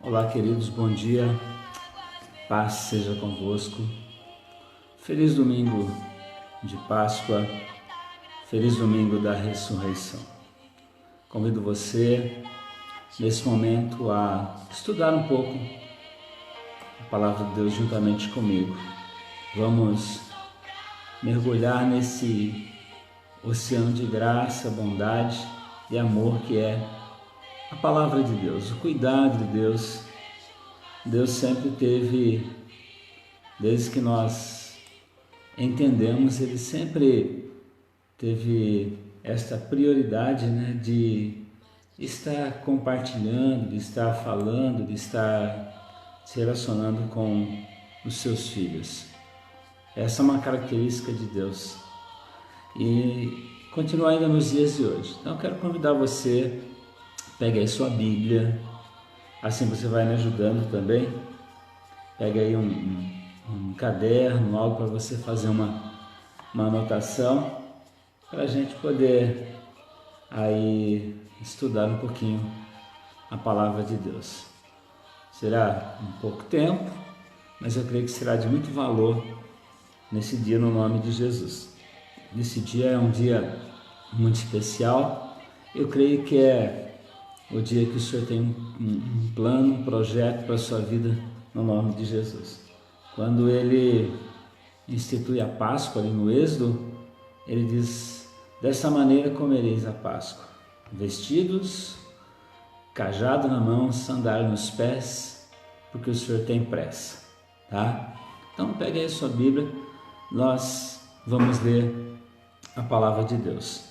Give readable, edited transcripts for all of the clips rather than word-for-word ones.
Olá, queridos, bom dia, paz seja convosco. Feliz domingo de Páscoa, feliz domingo da ressurreição. Convido você, nesse momento, a estudar um pouco a palavra de Deus juntamente comigo. Vamos mergulhar nesse oceano de graça, bondade e amor que é a palavra de Deus, o cuidado de Deus. Deus sempre teve, desde que nós entendemos, Ele sempre teve esta prioridade, de estar compartilhando, de estar falando, de estar se relacionando com os seus filhos. Essa é uma característica de Deus e continua ainda nos dias de hoje. Então eu quero convidar você, pegue aí sua Bíblia, assim você vai me ajudando também. Pegue aí um caderno, algo para você fazer uma anotação, para a gente poder aí estudar um pouquinho a palavra de Deus. Será um pouco tempo, mas eu creio que será de muito valor nesse dia, no nome de Jesus. Esse dia é um dia muito especial. Eu creio que é o dia que o Senhor tem um plano, um projeto para a sua vida, no nome de Jesus. Quando Ele institui a Páscoa ali no Êxodo, Ele diz: dessa maneira comereis a Páscoa, vestidos, cajado na mão, sandália nos pés, porque o Senhor tem pressa, tá? Então pegue aí a sua Bíblia, nós vamos ler a palavra de Deus.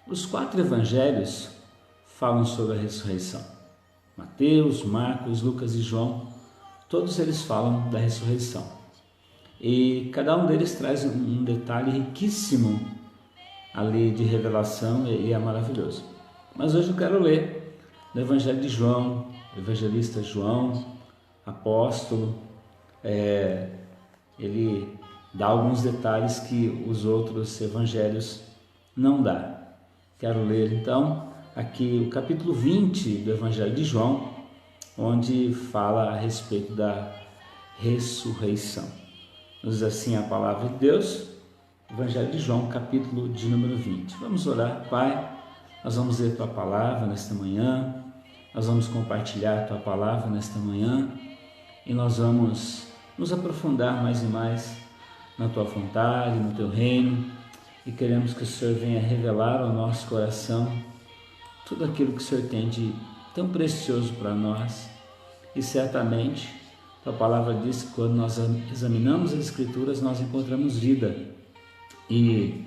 Os 4 evangelhos falam sobre a ressurreição. Mateus, Marcos, Lucas e João, todos eles falam da ressurreição. E cada um deles traz um detalhe riquíssimo ali de revelação e é maravilhoso. Mas hoje eu quero ler no Evangelho de João, o evangelista João, apóstolo. Ele dá alguns detalhes que os outros evangelhos não dão. Quero ler então aqui o capítulo 20 do Evangelho de João, onde fala a respeito da ressurreição. Diz assim a palavra de Deus, Evangelho de João, capítulo de número 20. Vamos orar. Pai, nós vamos ler Tua palavra nesta manhã, nós vamos compartilhar Tua palavra nesta manhã e nós vamos nos aprofundar mais e mais na Tua vontade, no Teu reino, e queremos que o Senhor venha revelar ao nosso coração tudo aquilo que o Senhor tem de tão precioso para nós. E certamente a palavra diz que quando nós examinamos as Escrituras, nós encontramos vida. E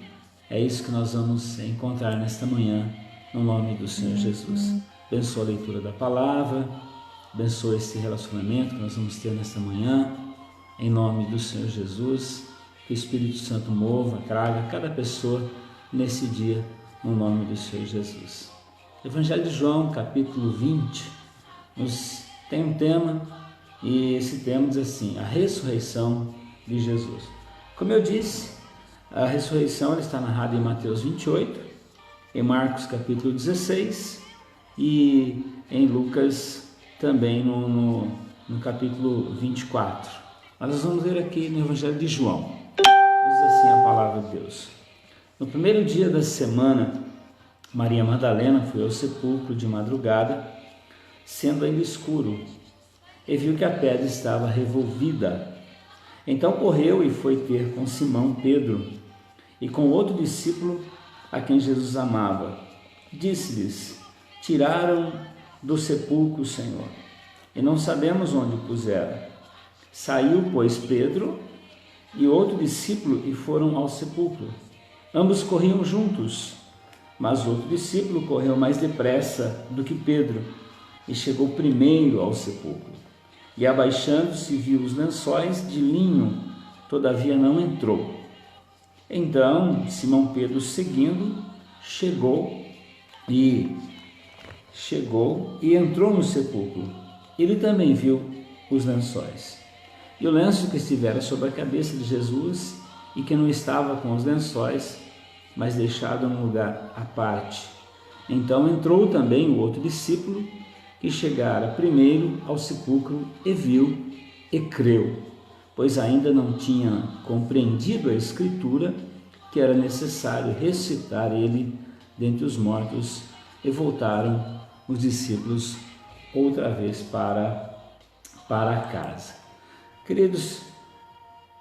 é isso que nós vamos encontrar nesta manhã, no nome do Senhor Jesus. Abençoa a leitura da palavra, abençoa esse relacionamento que nós vamos ter nesta manhã, em nome do Senhor Jesus. Que o Espírito Santo mova, traga cada pessoa nesse dia, no nome do Senhor Jesus. Evangelho de João, capítulo 20, tem um tema, e esse tema diz assim: a ressurreição de Jesus. Como eu disse, a ressurreição está narrada em Mateus 28, em Marcos capítulo 16 e em Lucas também no capítulo 24. Mas nós vamos ler aqui no Evangelho de João. Diz assim a palavra de Deus: no primeiro dia da semana, Maria Madalena foi ao sepulcro de madrugada, sendo ainda escuro, e viu que a pedra estava revolvida. Então correu e foi ter com Simão Pedro e com outro discípulo a quem Jesus amava. Disse-lhes: tiraram do sepulcro o Senhor, e não sabemos onde o puseram. Saiu, pois, Pedro e outro discípulo e foram ao sepulcro. Ambos corriam juntos, mas o outro discípulo correu mais depressa do que Pedro e chegou primeiro ao sepulcro. E abaixando-se viu os lençóis de linho, todavia não entrou. Então Simão Pedro, seguindo, chegou e entrou no sepulcro. Ele também viu os lençóis e o lenço que estivera sobre a cabeça de Jesus, e que não estava com os lençóis, mas deixado num lugar à parte. Então entrou também o outro discípulo que chegara primeiro ao sepulcro e viu e creu, pois ainda não tinha compreendido a Escritura que era necessário ressuscitar ele dentre os mortos, e voltaram os discípulos outra vez para casa. Queridos,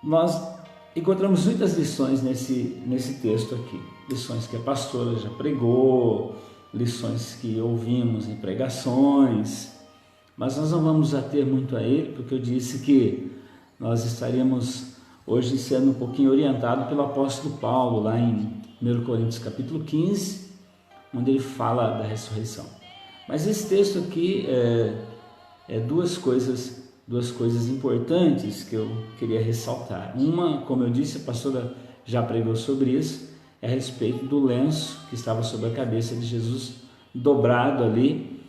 nós encontramos muitas lições nesse texto aqui, lições que a pastora já pregou, lições que ouvimos em pregações, mas nós não vamos ater muito a ele, porque eu disse que nós estaríamos hoje sendo um pouquinho orientado pelo apóstolo Paulo, lá em 1 Coríntios capítulo 15, onde ele fala da ressurreição. Mas esse texto aqui é duas coisas importantes que eu queria ressaltar. Uma, como eu disse, a pastora já pregou sobre isso, é a respeito do lenço que estava sobre a cabeça de Jesus, dobrado ali.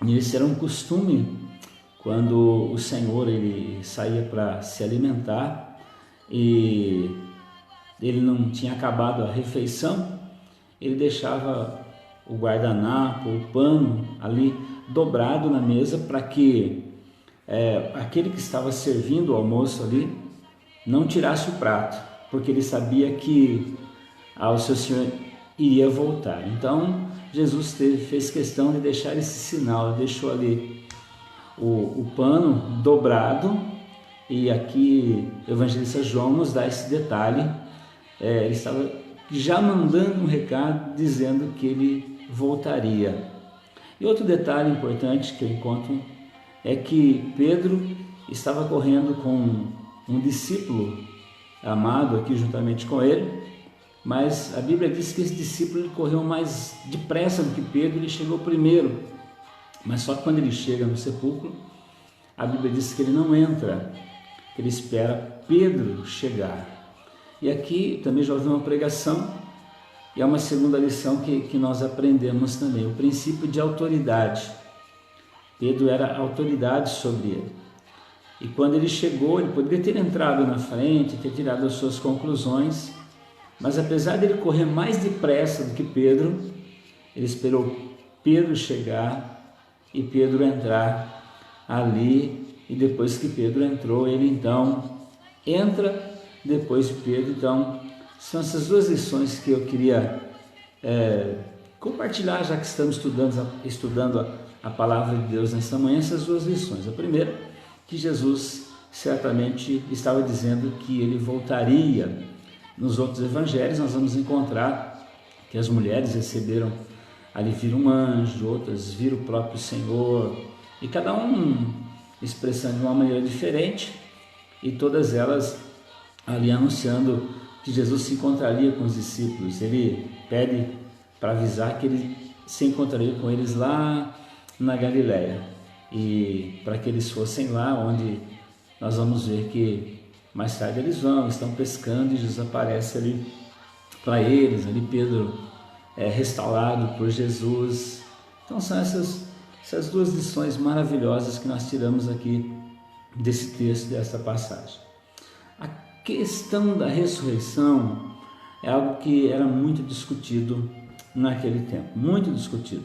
Isso era um costume quando o Senhor ele saía para se alimentar e ele não tinha acabado a refeição, ele deixava o guardanapo, o pano ali dobrado na mesa para que aquele que estava servindo o almoço ali não tirasse o prato, porque ele sabia que o seu Senhor iria voltar. Então Jesus fez questão de deixar esse sinal, deixou ali o pano dobrado, e aqui o evangelista João nos dá esse detalhe. Ele estava já mandando um recado dizendo que ele voltaria. E outro detalhe importante que eu encontro é que Pedro estava correndo com um discípulo amado aqui juntamente com ele, mas a Bíblia diz que esse discípulo ele correu mais depressa do que Pedro, ele chegou primeiro. Mas só que quando ele chega no sepulcro, a Bíblia diz que ele não entra, que ele espera Pedro chegar. E aqui também já houve uma pregação, e é uma segunda lição que nós aprendemos também, o princípio de autoridade. Pedro era autoridade sobre ele. E quando ele chegou, ele poderia ter entrado na frente, ter tirado as suas conclusões, mas apesar dele correr mais depressa do que Pedro, ele esperou Pedro chegar e Pedro entrar ali, e depois que Pedro entrou, ele então entra depois de Pedro. Então, são essas duas lições que eu queria compartilhar, já que estamos estudando a palavra de Deus nesta manhã, essas duas lições. A primeira, que Jesus certamente estava dizendo que ele voltaria. Nos outros evangelhos nós vamos encontrar que as mulheres receberam, ali viram um anjo, outras viram o próprio Senhor, e cada um expressando de uma maneira diferente, e todas elas ali anunciando que Jesus se encontraria com os discípulos. Ele pede para avisar que ele se encontraria com eles lá na Galileia, e para que eles fossem lá, onde nós vamos ver que mais tarde eles estão pescando, e Jesus aparece ali para eles, ali Pedro restaurado por Jesus. Então são essas duas lições maravilhosas que nós tiramos aqui desse texto, dessa passagem. A questão da ressurreição é algo que era muito discutido naquele tempo, muito discutido.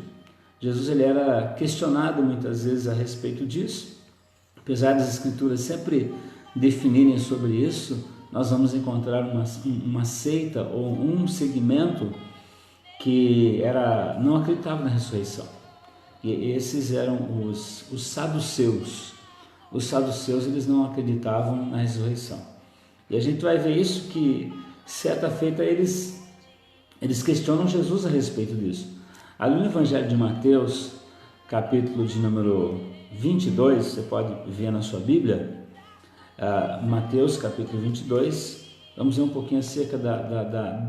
Jesus ele era questionado muitas vezes a respeito disso, apesar das escrituras sempre definirem sobre isso. Nós vamos encontrar uma seita ou um segmento que não acreditava na ressurreição, e esses eram os saduceus. Os saduceus eles não acreditavam na ressurreição, e a gente vai ver isso, que certa feita eles questionam Jesus a respeito disso. Ali no Evangelho de Mateus, capítulo de número 22, você pode ver na sua Bíblia, Mateus capítulo 22, vamos ver um pouquinho acerca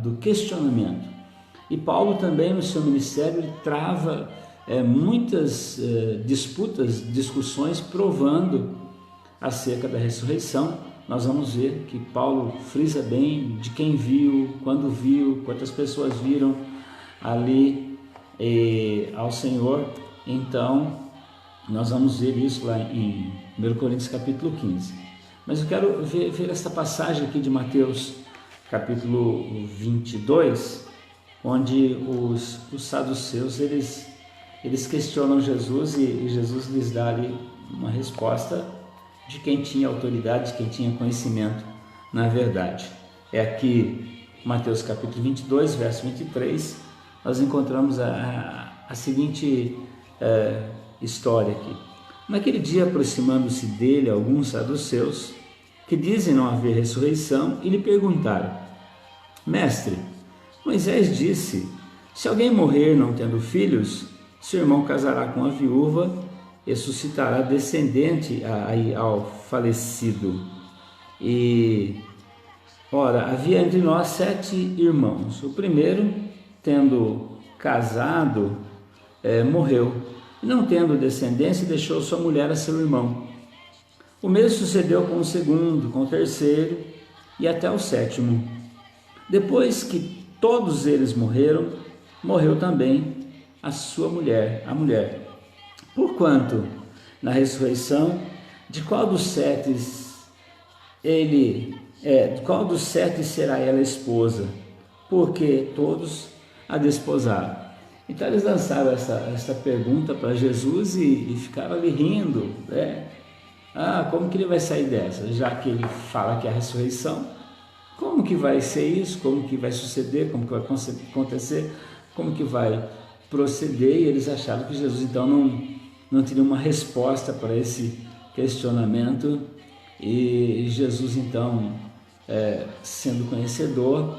do questionamento. E Paulo também no seu ministério ele trava muitas discussões provando acerca da ressurreição. Nós vamos ver que Paulo frisa bem de quem viu, quando viu, quantas pessoas viram ali ao Senhor. Então nós vamos ver isso lá em 1 Coríntios capítulo 15. Mas eu quero ver essa passagem aqui de Mateus capítulo 22, onde os saduceus eles eles questionam Jesus e Jesus lhes dá ali uma resposta de quem tinha autoridade, de quem tinha conhecimento na verdade. É aqui, Mateus capítulo 22, verso 23, nós encontramos a seguinte história aqui. Naquele dia, aproximando-se dele alguns saduceus, que dizem não haver ressurreição, e lhe perguntaram: Mestre, Moisés disse, se alguém morrer não tendo filhos, seu irmão casará com a viúva e suscitará descendente ao falecido. E, ora, havia entre nós 7 irmãos. O primeiro, tendo casado, morreu, e não tendo descendência, deixou sua mulher a seu irmão. O mesmo sucedeu com o segundo, com o terceiro e até o 7º. Depois que todos eles morreram, morreu também a sua mulher, a mulher. Porquanto, na ressurreição, de qual dos 7 será ela esposa? Porque todos a desposaram. Então eles lançaram essa pergunta para Jesus e ficaram ali rindo, né? Como que ele vai sair dessa? Já que ele fala que é a ressurreição, como que vai ser isso? Como que vai suceder? Como que vai acontecer? Como que vai proceder? E eles acharam que Jesus então não teria uma resposta para esse questionamento. E Jesus então, sendo conhecedor,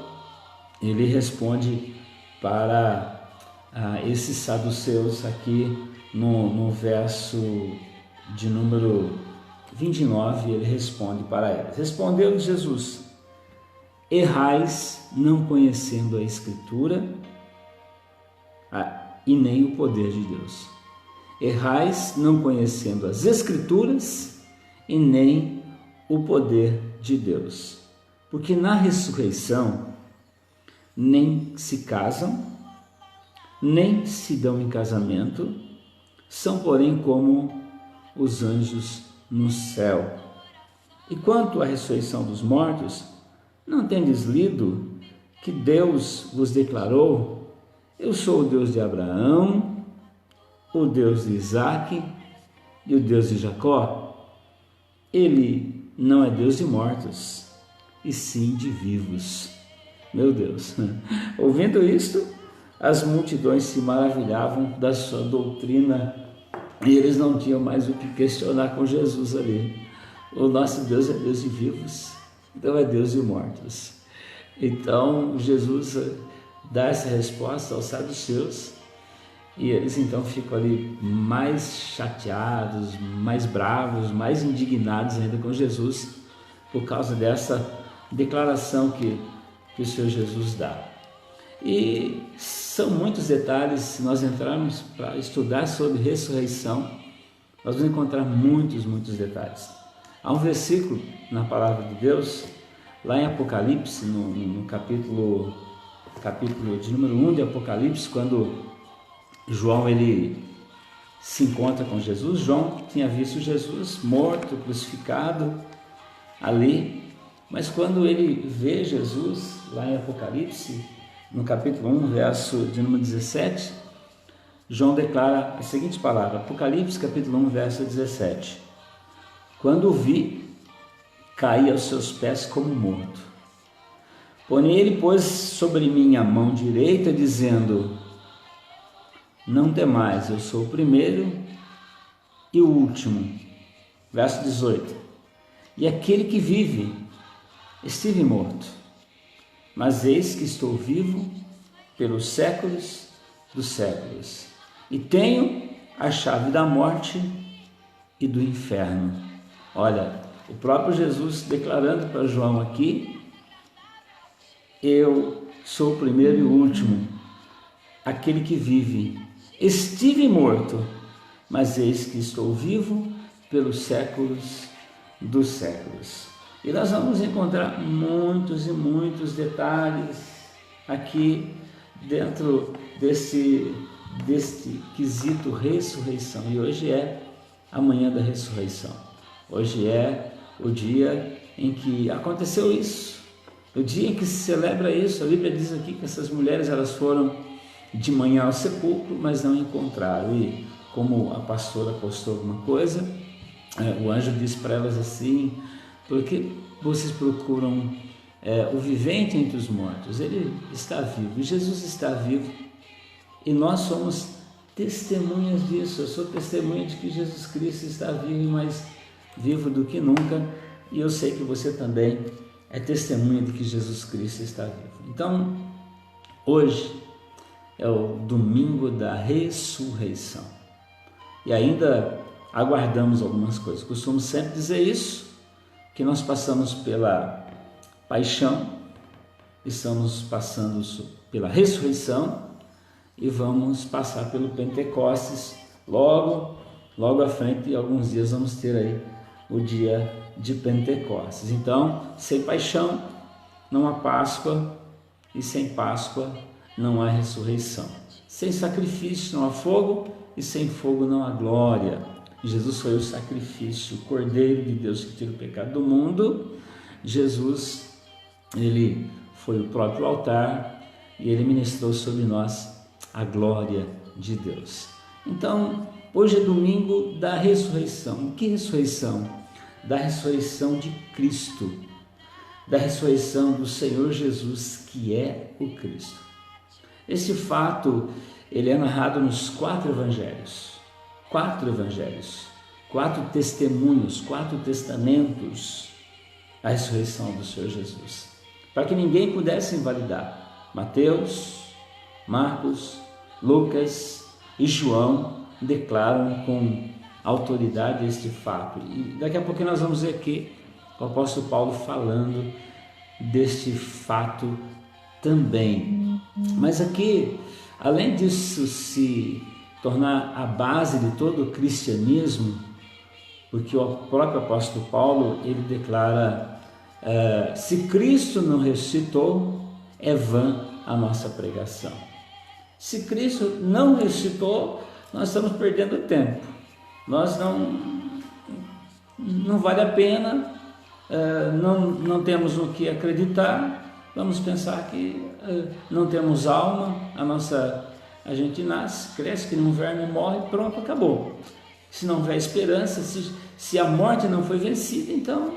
ele responde para esses saduceus aqui no verso de número 29, ele responde para eles. Respondeu Jesus: errais não conhecendo a Escritura e nem o poder de Deus. Errais não conhecendo as Escrituras e nem o poder de Deus. Porque na ressurreição nem se casam, nem se dão em casamento, são porém como os anjos no céu. E quanto à ressurreição dos mortos, não tendes lido que Deus vos declarou: eu sou o Deus de Abraão, o Deus de Isaque e o Deus de Jacó? Ele não é Deus de mortos, e sim de vivos. Meu Deus! Ouvindo isto, as multidões se maravilhavam da sua doutrina e eles não tinham mais o que questionar com Jesus ali. O nosso Deus é Deus de vivos, então é Deus de mortos. Então Jesus dá essa resposta aos saduceus e eles então ficam ali mais chateados, mais bravos, mais indignados ainda com Jesus por causa dessa declaração que o Senhor Jesus dá. E são muitos detalhes. Se nós entrarmos para estudar sobre ressurreição, nós vamos encontrar muitos detalhes. Há um versículo na palavra de Deus, lá em Apocalipse, no capítulo de número 1 de Apocalipse, quando João ele se encontra com Jesus. João tinha visto Jesus morto, crucificado ali, mas quando ele vê Jesus lá em Apocalipse, no capítulo 1, verso de número 17, João declara a seguinte palavra, Apocalipse capítulo 1, verso 17: quando o vi, caí aos seus pés como morto. Porém ele pôs sobre mim a mão direita, dizendo: não temais, eu sou o primeiro e o último. Verso 18: e aquele que vive, estive morto, mas eis que estou vivo pelos séculos dos séculos, e tenho a chave da morte e do inferno. Olha, o próprio Jesus declarando para João aqui: eu sou o primeiro e o último, aquele que vive. Estive morto, mas eis que estou vivo pelos séculos dos séculos. E nós vamos encontrar muitos e muitos detalhes aqui dentro deste quesito ressurreição. E hoje é a manhã da ressurreição. Hoje é o dia em que aconteceu isso, o dia em que se celebra isso. A Bíblia diz aqui que essas mulheres elas foram de manhã ao sepulcro, mas não encontraram. E como a pastora postou alguma coisa, o anjo disse para elas assim: por que vocês procuram o vivente entre os mortos? Ele está vivo, e Jesus está vivo, e nós somos testemunhas disso. Eu sou testemunha de que Jesus Cristo está vivo, e mais vivo do que nunca, e eu sei que você também é testemunha de que Jesus Cristo está vivo. Então, hoje é o domingo da ressurreição, e ainda aguardamos algumas coisas. Costumo sempre dizer isso, que nós passamos pela paixão, estamos passando pela ressurreição e vamos passar pelo Pentecostes logo à frente. E alguns dias vamos ter aí o dia de Pentecostes. Então, sem paixão não há Páscoa, e sem Páscoa não há ressurreição. Sem sacrifício não há fogo, e sem fogo não há glória. Jesus foi o sacrifício, o Cordeiro de Deus que tira o pecado do mundo. Jesus, ele foi o próprio altar, e ele ministrou sobre nós a glória de Deus. Então, hoje é domingo da ressurreição. Que ressurreição? Da ressurreição de Cristo, da ressurreição do Senhor Jesus, que é o Cristo. Esse fato, ele é narrado nos 4 evangelhos, 4 testemunhos, 4 testamentos, a ressurreição do Senhor Jesus, para que ninguém pudesse invalidar. Mateus, Marcos, Lucas e João declaram com autoridade este fato. E daqui a pouco nós vamos ver aqui o apóstolo Paulo falando deste fato também. Mas aqui, além disso se tornar a base de todo o cristianismo, porque o próprio apóstolo Paulo, ele declara: se Cristo não ressuscitou, é vã a nossa pregação. Se Cristo não ressuscitou, nós estamos perdendo tempo. Nós não vale a pena, não temos no que acreditar. Vamos pensar que não temos alma, a gente nasce, cresce, que no verme morre, pronto, acabou. Se não houver esperança, se a morte não foi vencida, então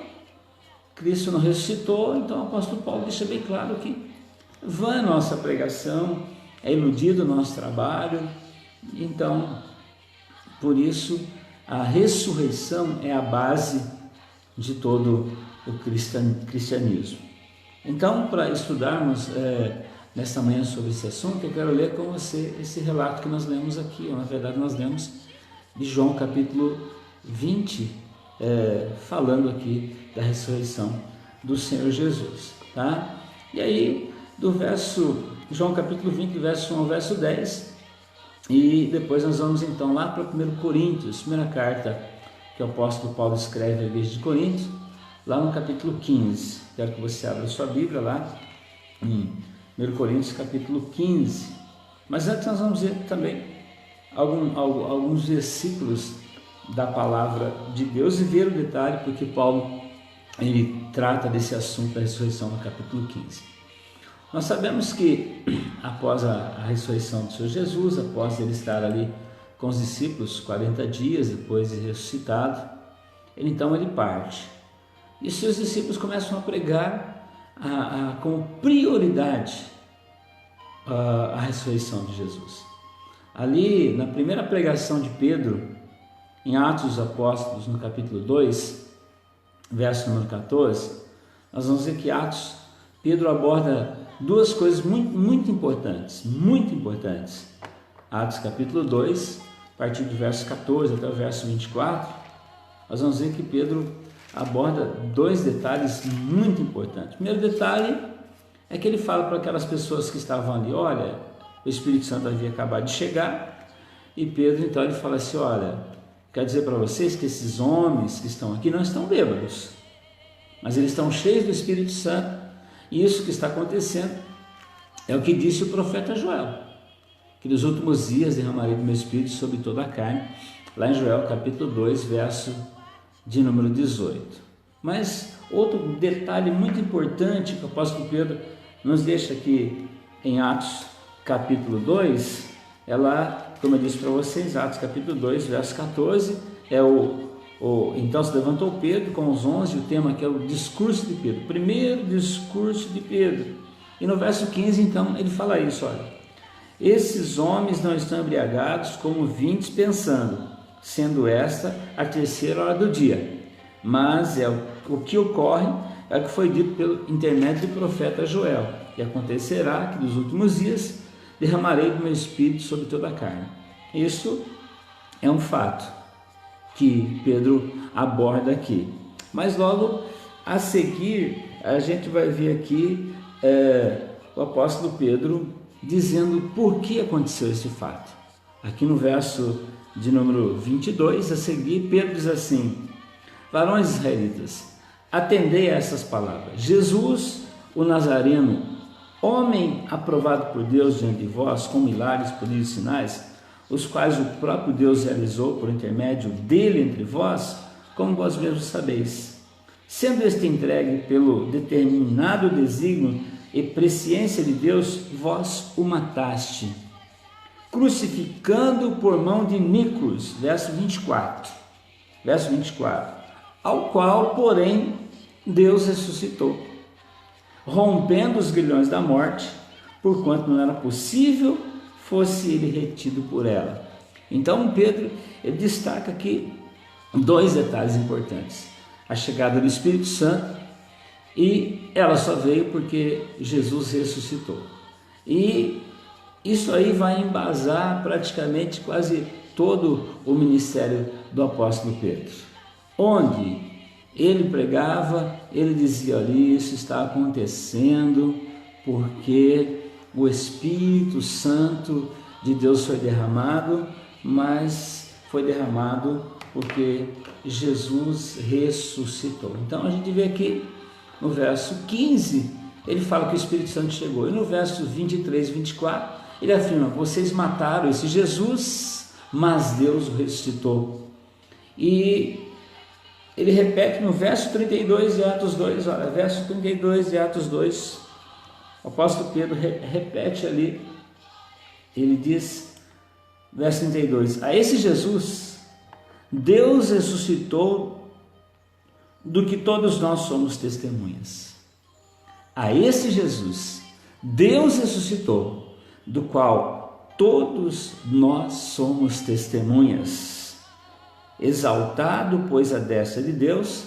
Cristo não ressuscitou. Então o apóstolo Paulo deixa bem claro que vã a nossa pregação, é iludido o nosso trabalho. Então, por isso, a ressurreição é a base de todo o cristianismo. Então, para estudarmos nesta manhã sobre esse assunto, eu quero ler com você esse relato que nós lemos aqui. Na verdade, nós lemos de João capítulo 20, falando aqui da ressurreição do Senhor Jesus, tá? E aí, João capítulo 20, verso 1 ao verso 10, e depois nós vamos então lá para 1 Coríntios, primeira carta que o apóstolo Paulo escreve à igreja de Coríntios, lá no capítulo 15. Quero que você abra a sua Bíblia lá em 1 Coríntios capítulo 15. Mas antes nós vamos ver também alguns versículos da palavra de Deus e ver o detalhe, porque Paulo ele trata desse assunto da ressurreição no capítulo 15. Nós sabemos que após a ressurreição do Senhor Jesus, após ele estar ali com os discípulos 40 dias depois de ressuscitado, então ele parte. E seus discípulos começam a pregar com prioridade a ressurreição de Jesus. Ali, na primeira pregação de Pedro, em Atos dos Apóstolos, no capítulo 2, verso número 14, nós vamos ver que Pedro aborda duas coisas muito importantes, Atos capítulo 2, a partir do verso 14 até o verso 24, nós vamos ver que Pedro aborda 2 detalhes muito importantes. O primeiro detalhe é que ele fala para aquelas pessoas que estavam ali: olha, o Espírito Santo havia acabado de chegar, e Pedro então ele fala assim: olha, quero dizer para vocês que esses homens que estão aqui não estão bêbados, mas eles estão cheios do Espírito Santo, e isso que está acontecendo é o que disse o profeta Joel, que nos últimos dias derramarei do meu Espírito sobre toda a carne, lá em Joel capítulo 2, verso de número 18. Mas outro detalhe muito importante que o apóstolo Pedro nos deixa aqui em Atos capítulo 2, ela, como eu disse para vocês, Atos capítulo 2, verso 14, então se levantou Pedro com os 11, o tema que é o discurso de Pedro, primeiro discurso de Pedro. E no verso 15, então, ele fala isso, olha: esses homens não estão embriagados como vintes pensando, sendo esta a terceira hora do dia, mas o que ocorre é o que foi dito pelo intermédio do profeta Joel: e acontecerá que nos últimos dias derramarei do meu espírito sobre toda a carne. Isso é um fato que Pedro aborda aqui. Mas logo a seguir a gente vai ver aqui o apóstolo Pedro dizendo por que aconteceu esse fato. Aqui no verso de número 22, a seguir, Pedro diz assim: varões israelitas, atendei a essas palavras. Jesus, o Nazareno, homem aprovado por Deus diante de vós, com milagres, prodígios e sinais, os quais o próprio Deus realizou por intermédio dele entre vós, como vós mesmos sabeis. Sendo este entregue pelo determinado desígnio e presciência de Deus, vós o mataste, crucificando por mão de iníquos, verso 24, ao qual, porém, Deus ressuscitou, rompendo os grilhões da morte, porquanto não era possível fosse ele retido por ela. Então Pedro, ele destaca aqui dois detalhes importantes: a chegada do Espírito Santo, e ela só veio porque Jesus ressuscitou. E isso aí vai embasar praticamente quase todo o ministério do apóstolo Pedro. Onde ele pregava, ele dizia: ali, isso está acontecendo porque o Espírito Santo de Deus foi derramado, mas foi derramado porque Jesus ressuscitou. Então a gente vê aqui no verso 15, ele fala que o Espírito Santo chegou, e no verso 23 e 24, ele afirma: vocês mataram esse Jesus, mas Deus o ressuscitou. E ele repete no verso 32 de Atos 2, olha, verso 32 de Atos 2, o apóstolo Pedro repete ali, ele diz, verso 32, a esse Jesus, Deus ressuscitou, do que todos nós somos testemunhas. A esse Jesus, Deus ressuscitou, do qual todos nós somos testemunhas. Exaltado, pois, à destra de Deus,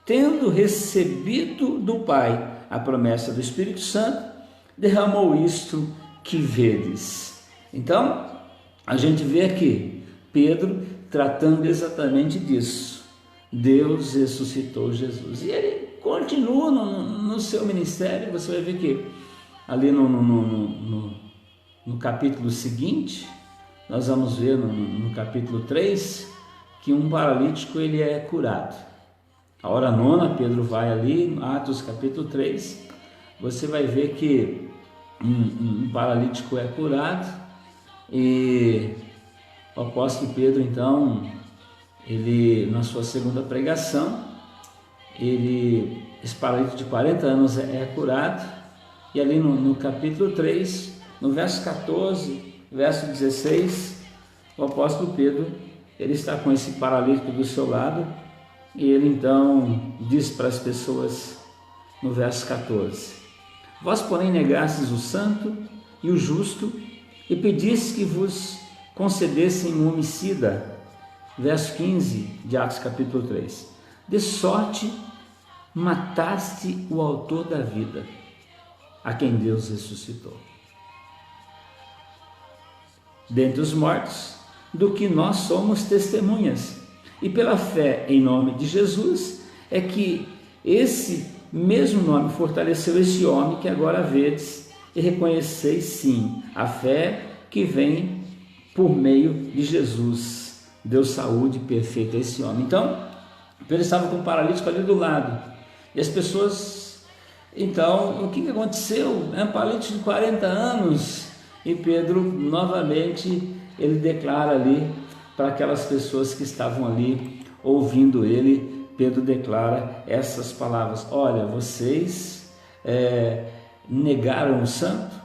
tendo recebido do Pai a promessa do Espírito Santo, derramou isto que vedes. Então, a gente vê aqui Pedro tratando exatamente disso. Deus ressuscitou Jesus. E ele continua no seu ministério. Você vai ver que ali no capítulo seguinte, nós vamos ver no capítulo 3, que um paralítico ele é curado. A hora nona, Pedro vai ali, Atos capítulo 3, você vai ver que um paralítico é curado, e o apóstolo Pedro, então, ele, na sua segunda pregação, esse paralítico de 40 anos é curado, e ali no capítulo 3, no verso 14, verso 16, o apóstolo Pedro, ele está com esse paralítico do seu lado, e ele então diz para as pessoas no verso 14: vós, porém, negastes o santo e o justo, e pedistes que vos concedessem um homicida. Verso 15 de Atos capítulo 3: de sorte mataste o autor da vida, a quem Deus ressuscitou dentre os mortos, do que nós somos testemunhas. E pela fé em nome de Jesus é que esse mesmo nome fortaleceu esse homem que agora vedes e reconheceis, sim, a fé que vem por meio de Jesus. Deu saúde perfeita a esse homem. Então, Pedro estava com um paralítico ali do lado, e as pessoas, então, o que aconteceu? É um paralítico de 40 anos, e Pedro, novamente, ele declara ali para aquelas pessoas que estavam ali ouvindo ele, Pedro declara essas palavras: olha, vocês negaram o santo,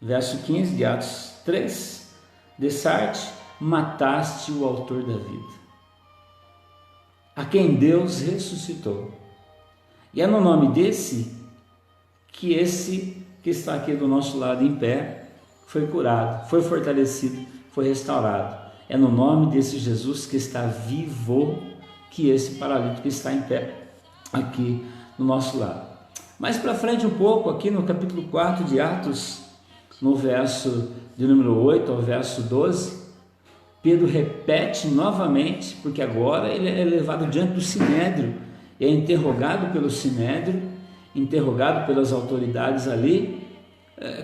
verso 15 de Atos 3, dessarte, mataste o autor da vida, a quem Deus ressuscitou. E é no nome desse que esse que está aqui do nosso lado em pé foi curado, foi fortalecido, foi restaurado. É no nome desse Jesus que está vivo que esse paralítico está em pé aqui no nosso lado. Mais para frente um pouco, aqui no capítulo 4 de Atos, no verso de número 8 ao verso 12, Pedro repete novamente, porque agora ele é levado diante do Sinédrio, é interrogado pelo Sinédrio, interrogado pelas autoridades ali,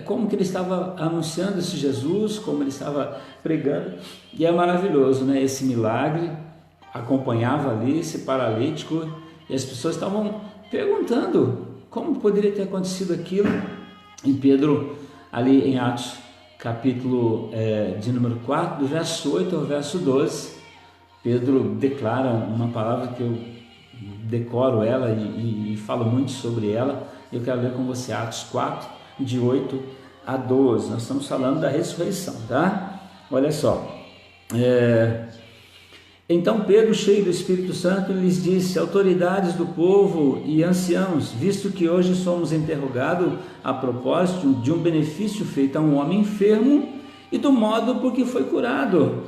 como que ele estava anunciando esse Jesus, como ele estava pregando, e é maravilhoso, né? Esse milagre acompanhava ali esse paralítico, e as pessoas estavam perguntando como poderia ter acontecido aquilo. E Pedro, ali em Atos, capítulo de número 4, do verso 8 ao verso 12, Pedro declara uma palavra que eu decoro ela e falo muito sobre ela. Eu quero ler com você Atos 4, de 8 a 12. Nós estamos falando da ressurreição, tá? Olha só. Então Pedro, cheio do Espírito Santo, lhes disse: autoridades do povo e anciãos, visto que hoje somos interrogados a propósito de um benefício feito a um homem enfermo e do modo por que foi curado,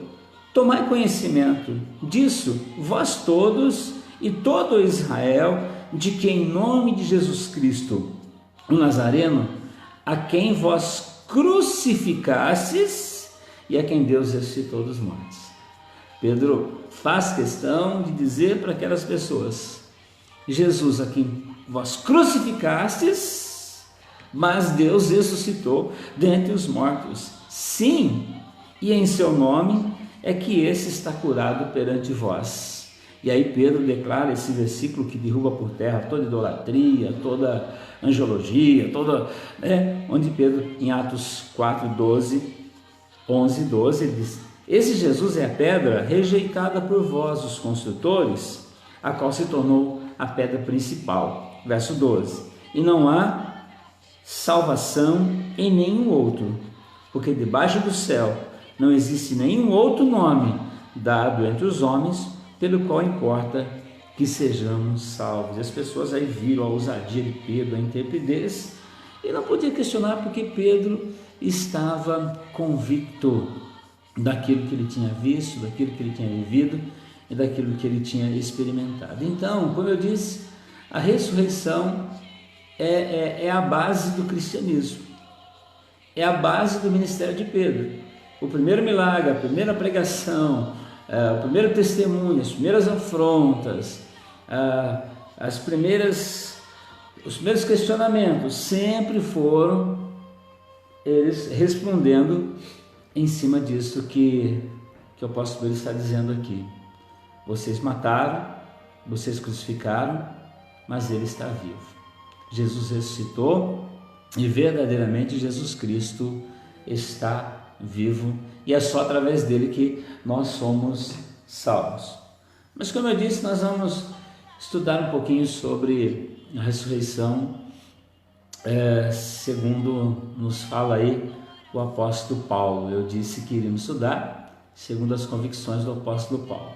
tomai conhecimento disso, vós todos e todo Israel, de que em nome de Jesus Cristo, o Nazareno, a quem vós crucificastes e a quem Deus ressuscitou dos mortos. Pedro faz questão de dizer para aquelas pessoas: Jesus a quem vós crucificastes, mas Deus ressuscitou dentre os mortos. Sim, e em seu nome é que esse está curado perante vós. E aí Pedro declara esse versículo que derruba por terra toda idolatria, toda angelologia, onde Pedro, em Atos 4, 11 e 12, ele diz: esse Jesus é a pedra rejeitada por vós, os construtores, a qual se tornou a pedra principal. Verso 12. E não há salvação em nenhum outro, porque debaixo do céu não existe nenhum outro nome dado entre os homens, pelo qual importa que sejamos salvos. E as pessoas aí viram a ousadia de Pedro, a intrepidez, e não podia questionar porque Pedro estava convicto daquilo que ele tinha visto, daquilo que ele tinha vivido e daquilo que ele tinha experimentado. Então, como eu disse, a ressurreição é a base do cristianismo, é a base do ministério de Pedro. O primeiro milagre, a primeira pregação, o primeiro testemunho, as primeiras afrontas, os primeiros questionamentos sempre foram eles respondendo em cima disso que o apóstolo Pedro está dizendo aqui. Vocês mataram, vocês crucificaram, mas ele está vivo. Jesus ressuscitou e verdadeiramente Jesus Cristo está vivo, e é só através dele que nós somos salvos. Mas como eu disse, nós vamos estudar um pouquinho sobre a ressurreição, segundo nos fala aí o apóstolo Paulo. Eu disse que iríamos estudar segundo as convicções do apóstolo Paulo.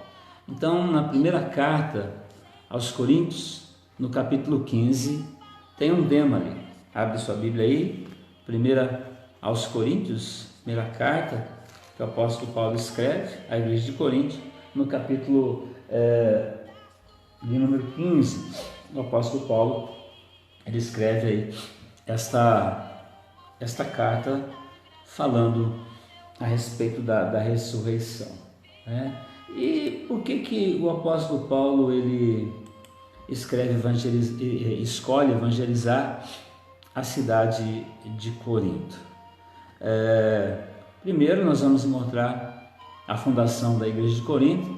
Então, na primeira carta aos Coríntios, no capítulo 15, tem um tema ali. Abre sua Bíblia aí, primeira aos Coríntios, primeira carta que o apóstolo Paulo escreve à igreja de Corinto, no capítulo de número 15, o apóstolo Paulo ele escreve aí esta carta falando a respeito da ressurreição, né? E por que o apóstolo Paulo ele escolhe evangelizar a cidade de Corinto? Primeiro nós vamos encontrar a fundação da igreja de Corinto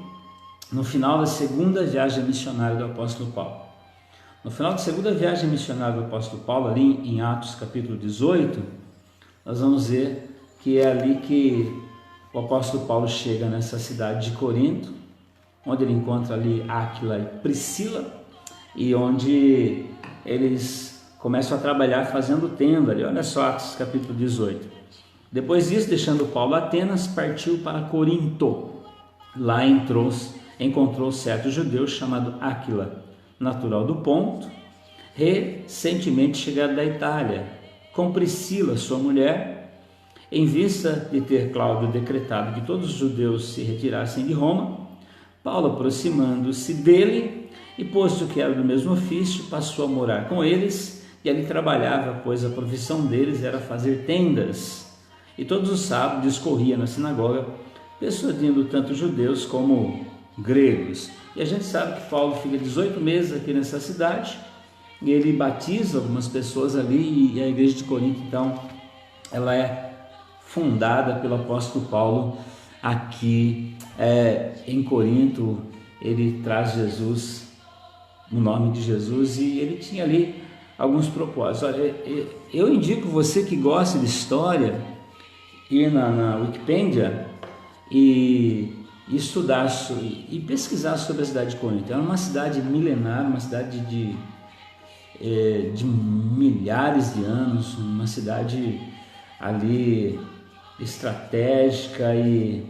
no final da segunda viagem missionária do apóstolo Paulo. No final da segunda viagem missionária do apóstolo Paulo, ali em Atos capítulo 18, nós vamos ver que é ali que o apóstolo Paulo chega nessa cidade de Corinto, onde ele encontra ali Áquila e Priscila, e onde eles começam a trabalhar fazendo tenda ali. Olha só Atos capítulo 18. Depois disso, deixando Paulo Atenas, partiu para Corinto. Lá encontrou certo judeu chamado Áquila, natural do Ponto, recentemente chegado da Itália, com Priscila, sua mulher. Em vista de ter Cláudio decretado que todos os judeus se retirassem de Roma, Paulo, aproximando-se dele, e posto que era do mesmo ofício, passou a morar com eles, e ali trabalhava, pois a profissão deles era fazer tendas. E todos os sábados discorria na sinagoga, persuadindo tanto judeus como gregos. E a gente sabe que Paulo fica 18 meses aqui nessa cidade, e ele batiza algumas pessoas ali, e a igreja de Corinto, então, ela é fundada pelo apóstolo Paulo aqui em Corinto. Ele traz Jesus, o nome de Jesus, e ele tinha ali alguns propósitos. Olha, eu indico você que gosta de história, ir na Wikipédia e estudar e pesquisar sobre a cidade de Corinto. É uma cidade milenar, uma cidade de milhares de anos, uma cidade ali estratégica, e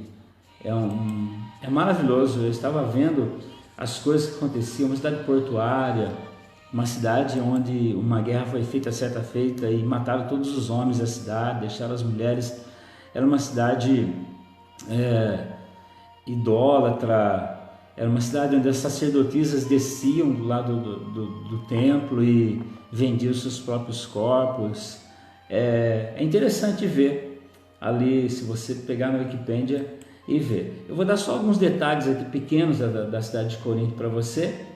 é maravilhoso. Eu estava vendo as coisas que aconteciam, uma cidade portuária, uma cidade onde uma guerra foi certa feita e mataram todos os homens da cidade, deixaram as mulheres. Era uma cidade idólatra, era uma cidade onde as sacerdotisas desciam do lado do templo e vendiam seus próprios corpos. É interessante ver ali, se você pegar na Wikipédia e ver. Eu vou dar só alguns detalhes aqui pequenos da cidade de Corinto para você,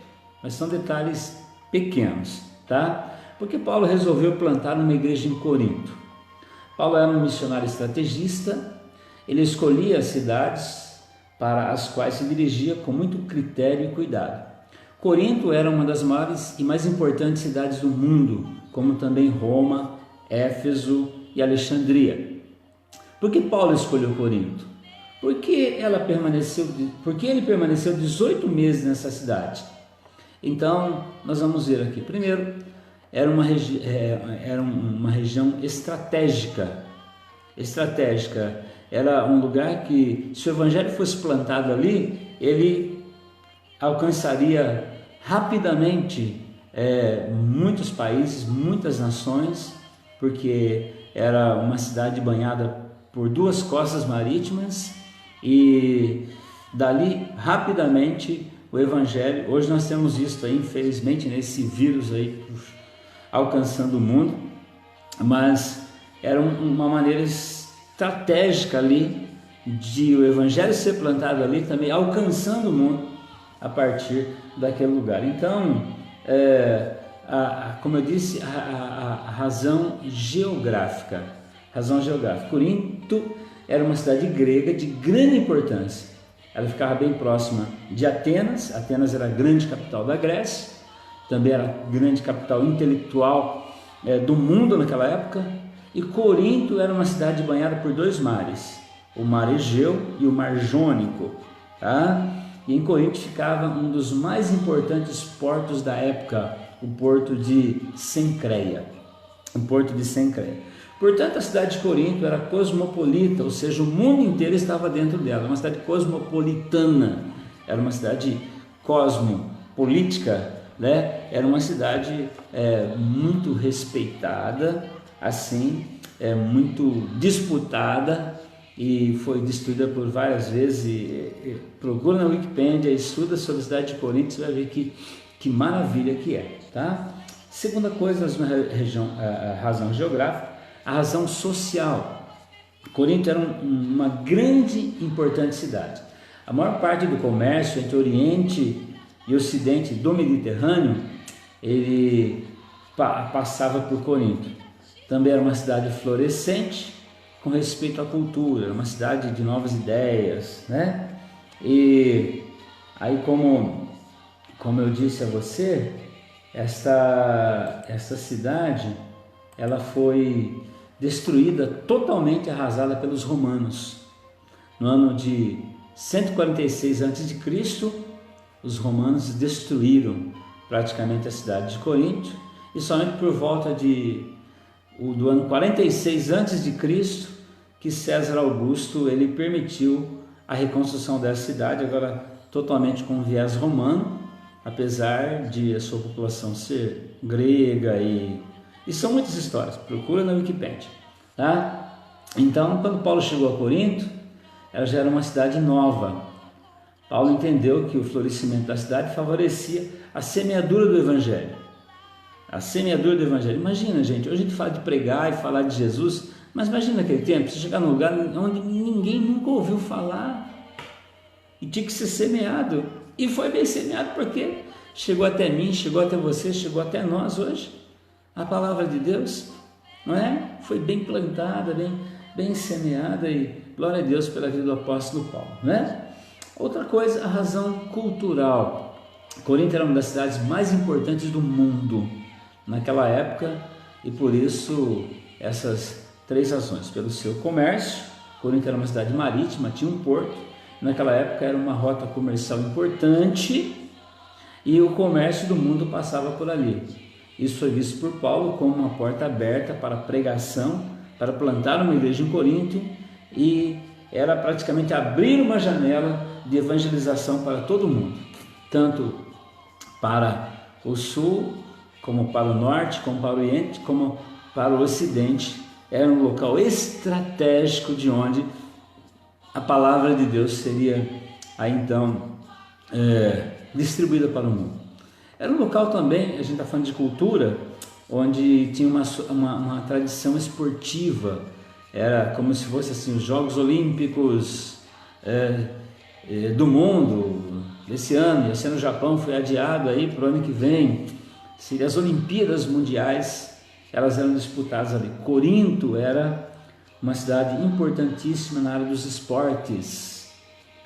mas são detalhes pequenos, tá? Porque Paulo resolveu plantar uma igreja em Corinto. Paulo era um missionário estrategista, ele escolhia as cidades para as quais se dirigia com muito critério e cuidado. Corinto era uma das maiores e mais importantes cidades do mundo, como também Roma, Éfeso e Alexandria. Por que Paulo escolheu Corinto? Porque ele permaneceu 18 meses nessa cidade. Então, nós vamos ver aqui. Primeiro, era uma região estratégica. Era um lugar que, se o evangelho fosse plantado ali, ele alcançaria rapidamente muitos países, muitas nações, porque era uma cidade banhada por duas costas marítimas, e dali rapidamente o evangelho, hoje nós temos visto aí, infelizmente, nesse vírus aí alcançando o mundo, mas era uma maneira estratégica ali de o evangelho ser plantado ali, também alcançando o mundo a partir daquele lugar. Então, como eu disse, a razão geográfica. Corinto era uma cidade grega de grande importância. Ela ficava bem próxima de Atenas. Atenas era a grande capital da Grécia, também era a grande capital intelectual do mundo naquela época. E Corinto era uma cidade banhada por dois mares, o Mar Egeu e o Mar Jônico, tá? E em Corinto ficava um dos mais importantes portos da época, o porto de Cencreia. Portanto, a cidade de Corinto era cosmopolita, ou seja, o mundo inteiro estava dentro dela, uma cidade cosmopolitana, era uma cidade cosmopolítica, né? Era uma cidade muito respeitada, assim, muito disputada, e foi destruída por várias vezes. Procura na Wikipédia, estuda sobre a cidade de Corinto, você vai ver que maravilha que é, tá? Segunda coisa, a razão geográfica, a razão social. Corinto era uma grande e importante cidade. A maior parte do comércio entre Oriente e Ocidente do Mediterrâneo, ele passava por Corinto. Também era uma cidade florescente com respeito à cultura, uma cidade de novas ideias, né? E aí, como eu disse a você, essa cidade, ela foi destruída, totalmente arrasada pelos romanos. No ano de 146 a.C., os romanos destruíram praticamente a cidade de Corinto, e somente por volta do ano 46 a.C., que César Augusto ele permitiu a reconstrução dessa cidade, agora totalmente com viés romano, apesar de a sua população ser grega e são muitas histórias, procura na Wikipédia, tá? Então, quando Paulo chegou a Corinto, ela já era uma cidade nova. Paulo entendeu que o florescimento da cidade favorecia a semeadura do Evangelho. A semeadura do Evangelho. Imagina, gente, hoje a gente fala de pregar e falar de Jesus, mas imagina aquele tempo, você chegar num lugar onde ninguém nunca ouviu falar e tinha que ser semeado. E foi bem semeado porque chegou até mim, chegou até você, chegou até nós hoje. A palavra de Deus, não é? Foi bem plantada, bem semeada, e glória a Deus pela vida do apóstolo Paulo, né? Outra coisa, a razão cultural. Corinto era uma das cidades mais importantes do mundo naquela época, e por isso essas 3 razões: pelo seu comércio. Corinto era uma cidade marítima, tinha um porto, naquela época era uma rota comercial importante e o comércio do mundo passava por ali. Isso foi visto por Paulo como uma porta aberta para a pregação, para plantar uma igreja em Corinto, e era praticamente abrir uma janela de evangelização para todo mundo, tanto para o sul, como para o norte, como para o oriente, como para o ocidente. Era um local estratégico de onde a palavra de Deus seria aí então distribuída para o mundo. Era um local também, a gente está falando de cultura, onde tinha uma tradição esportiva. Era como se fosse assim, os Jogos Olímpicos do mundo desse ano. Esse ano o Japão foi adiado aí para o ano que vem. As Olimpíadas Mundiais, elas eram disputadas ali. Corinto era uma cidade importantíssima na área dos esportes.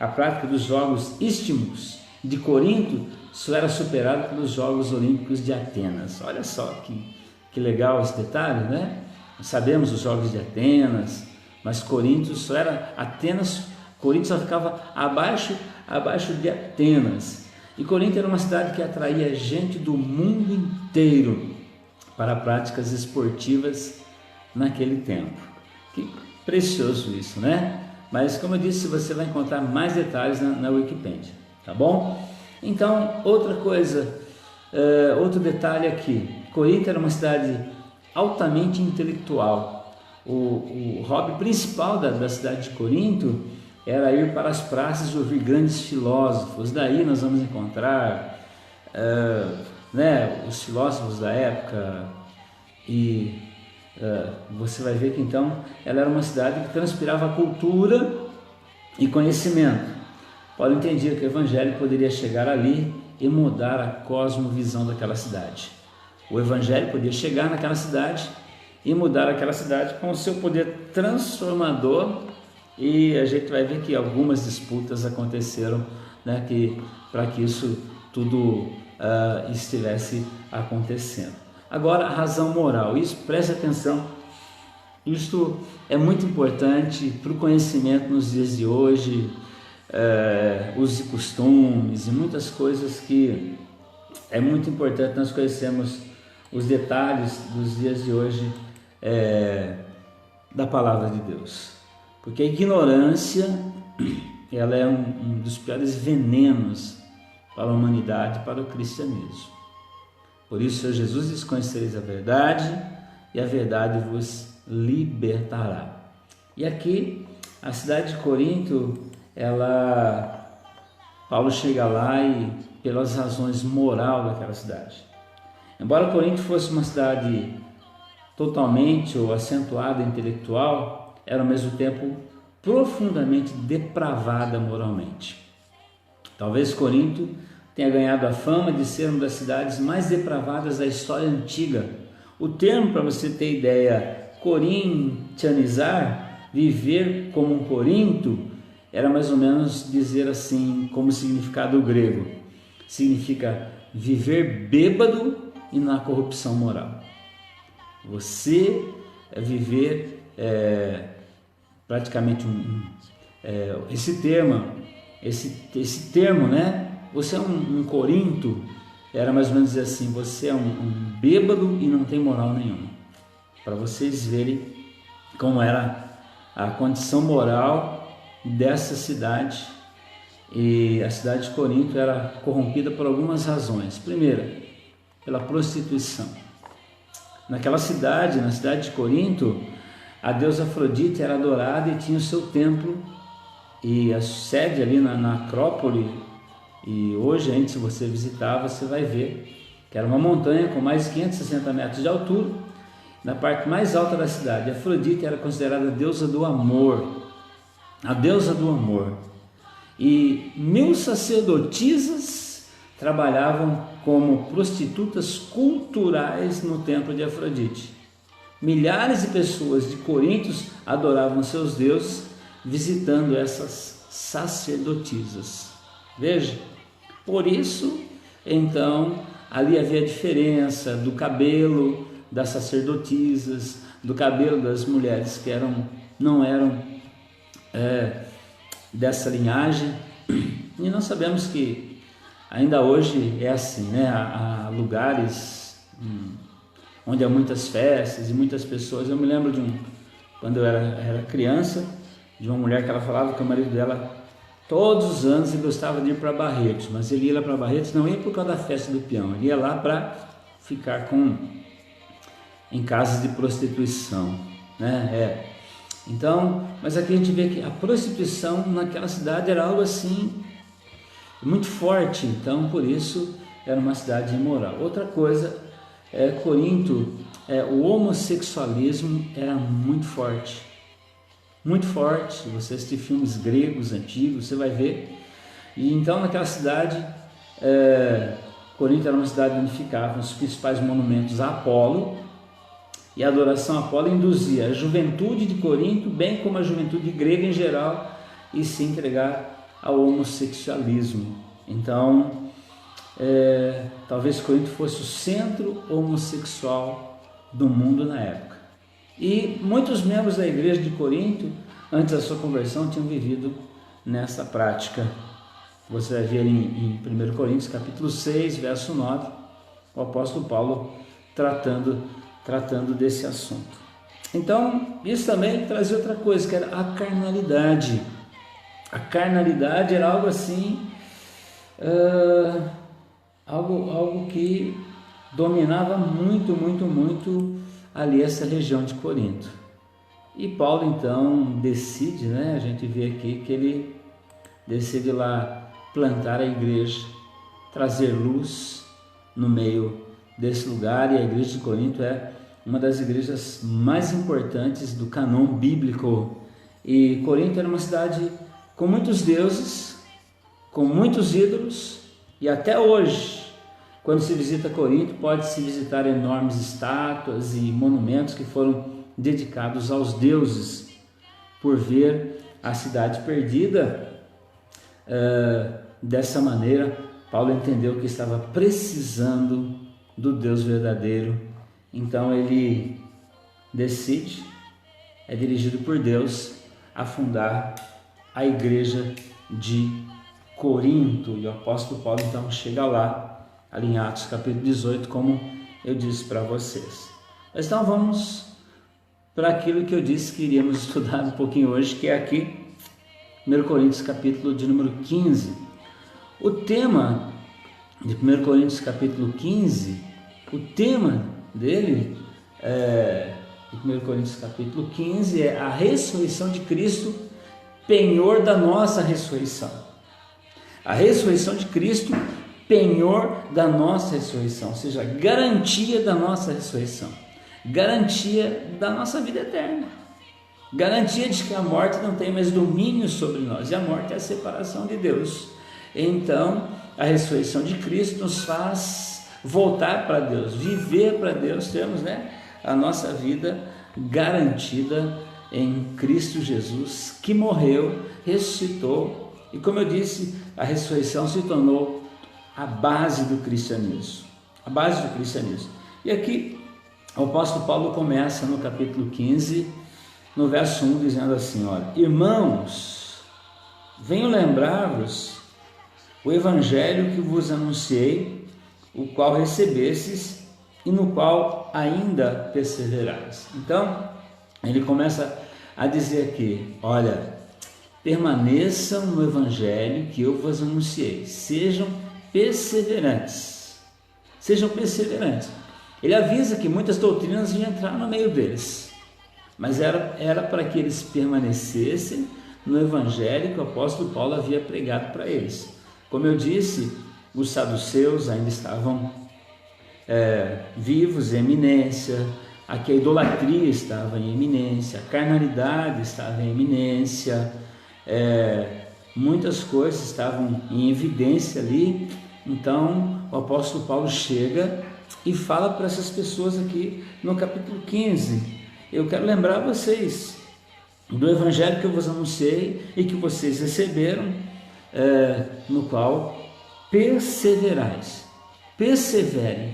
A prática dos Jogos Istmos de Corinto só era superada pelos Jogos Olímpicos de Atenas. Olha só que legal esse detalhe, né? Sabemos os Jogos de Atenas, mas Corinto só era Atenas. Corinto só ficava abaixo de Atenas. E Corinto era uma cidade que atraía gente do mundo inteiro para práticas esportivas naquele tempo. Que precioso isso, né? Mas como eu disse, você vai encontrar mais detalhes na Wikipédia, tá bom? Então, outra coisa, outro detalhe aqui. Corinto era uma cidade altamente intelectual. O hobby principal da cidade de Corinto era ir para as praças e ouvir grandes filósofos. Daí nós vamos encontrar os filósofos da época, e você vai ver que então ela era uma cidade que transpirava cultura e conhecimento. Paulo entendia que o Evangelho poderia chegar ali e mudar a cosmovisão daquela cidade. O Evangelho podia chegar naquela cidade e mudar aquela cidade com o seu poder transformador, e a gente vai ver que algumas disputas aconteceram, né, para que isso tudo estivesse acontecendo. Agora, a razão moral, isso, preste atenção, isto é muito importante para o conhecimento nos dias de hoje, usos e costumes e muitas coisas que é muito importante nós conhecermos os detalhes dos dias de hoje da palavra de Deus, porque a ignorância ela é um dos piores venenos para a humanidade, para o cristianismo. Por isso, Senhor Jesus diz: conhecereis a verdade e a verdade vos libertará. E aqui, a cidade de Corinto, Paulo chega lá e pelas razões moral daquela cidade. Embora Corinto fosse uma cidade totalmente ou acentuada intelectual, era ao mesmo tempo profundamente depravada moralmente. Talvez Corinto tenha ganhado a fama de ser uma das cidades mais depravadas da história antiga. O termo, para você ter ideia, corintianizar, viver como um Corinto, era mais ou menos dizer assim, como significado grego. Significa viver bêbado e na corrupção moral. Você viver praticamente esse termo, né? Você é um Corinto, era mais ou menos dizer assim: você é um bêbado e não tem moral nenhuma. Para vocês verem como era a condição moral dessa cidade. E a cidade de Corinto era corrompida por algumas razões. Primeira, pela prostituição. Naquela cidade, na cidade de Corinto, a deusa Afrodite era adorada e tinha o seu templo e a sede ali na Acrópole. E hoje, ainda, se você visitar, você vai ver que era uma montanha com mais de 560 metros de altura, na parte mais alta da cidade. Afrodite era considerada a deusa do amor, a deusa do amor. E 1000 sacerdotisas trabalhavam como prostitutas culturais no templo de Afrodite. Milhares de pessoas de Corinto adoravam seus deuses visitando essas sacerdotisas. Veja, por isso, então, ali havia a diferença do cabelo das sacerdotisas, do cabelo das mulheres que não eram dessa linhagem. E nós sabemos que ainda hoje é assim, né? Há lugares onde há muitas festas e muitas pessoas. Eu me lembro quando eu era criança, de uma mulher que ela falava que o marido dela, todos os anos, ele gostava de ir para Barretos, mas ele ia lá para Barretos não ia por causa da festa do peão, ele ia lá para ficar em casas de prostituição, né? Então, mas aqui a gente vê que a prostituição naquela cidade era algo assim muito forte, então por isso era uma cidade imoral. Outra coisa, Corinto, o homossexualismo era muito forte. Muito forte. Se você assistir filmes gregos antigos, você vai ver. E então naquela cidade, Corinto era uma cidade onde ficavam os principais monumentos a Apolo, e a adoração a Apolo induzia a juventude de Corinto, bem como a juventude grega em geral, e se entregar ao homossexualismo. Então, talvez Corinto fosse o centro homossexual do mundo na época. E muitos membros da igreja de Corinto, antes da sua conversão, tinham vivido nessa prática. Você vai ver em 1 Coríntios capítulo 6, verso 9, o apóstolo Paulo tratando desse assunto. Então, isso também trazia outra coisa, que era a carnalidade. A carnalidade era algo assim, algo que dominava muito, muito, muito ali essa região de Corinto. E Paulo então decide, né? A gente vê aqui que ele decide lá plantar a igreja, trazer luz no meio desse lugar, e a igreja de Corinto é uma das igrejas mais importantes do cânon bíblico. E Corinto era uma cidade com muitos deuses, com muitos ídolos, e até hoje, quando se visita Corinto, pode-se visitar enormes estátuas e monumentos que foram dedicados aos deuses. Por ver a cidade perdida, dessa maneira, Paulo entendeu que estava precisando do Deus verdadeiro. Então ele decide, é dirigido por Deus, a fundar a igreja de Corinto. E o apóstolo Paulo então chega lá, ali em Atos capítulo 18, como eu disse para vocês. Mas então vamos para aquilo que eu disse que iríamos estudar um pouquinho hoje, que é aqui 1 Coríntios capítulo de número 15. O tema de 1 Coríntios capítulo 15, o tema dele, de 1 Coríntios capítulo 15, é a ressurreição de Cristo, penhor da nossa ressurreição. A ressurreição de Cristo, penhor da nossa ressurreição, ou seja, garantia da nossa ressurreição, garantia da nossa vida eterna, garantia de que a morte não tem mais domínio sobre nós, e a morte é a separação de Deus. Então, a ressurreição de Cristo nos faz voltar para Deus, viver para Deus, temos, a nossa vida garantida em Cristo Jesus, que morreu, ressuscitou, e como eu disse, a ressurreição se tornou a base do cristianismo, a base do cristianismo. E aqui o apóstolo Paulo começa no capítulo 15, no verso 1, dizendo assim: olha, irmãos, venho lembrar-vos o evangelho que vos anunciei, o qual recebestes e no qual ainda perseverais. Então, ele começa a dizer aqui, olha, permaneçam no evangelho que eu vos anunciei, sejam perseverantes, Ele avisa que muitas doutrinas iam entrar no meio deles, mas era para que eles permanecessem no evangelho que o apóstolo Paulo havia pregado para eles. Como eu disse, os saduceus ainda estavam vivos em eminência, aqui a idolatria estava em eminência, a carnalidade estava em eminência, muitas coisas estavam em evidência ali. Então o apóstolo Paulo chega e fala para essas pessoas aqui no capítulo 15, eu quero lembrar vocês do evangelho que eu vos anunciei e que vocês receberam, no qual perseverem,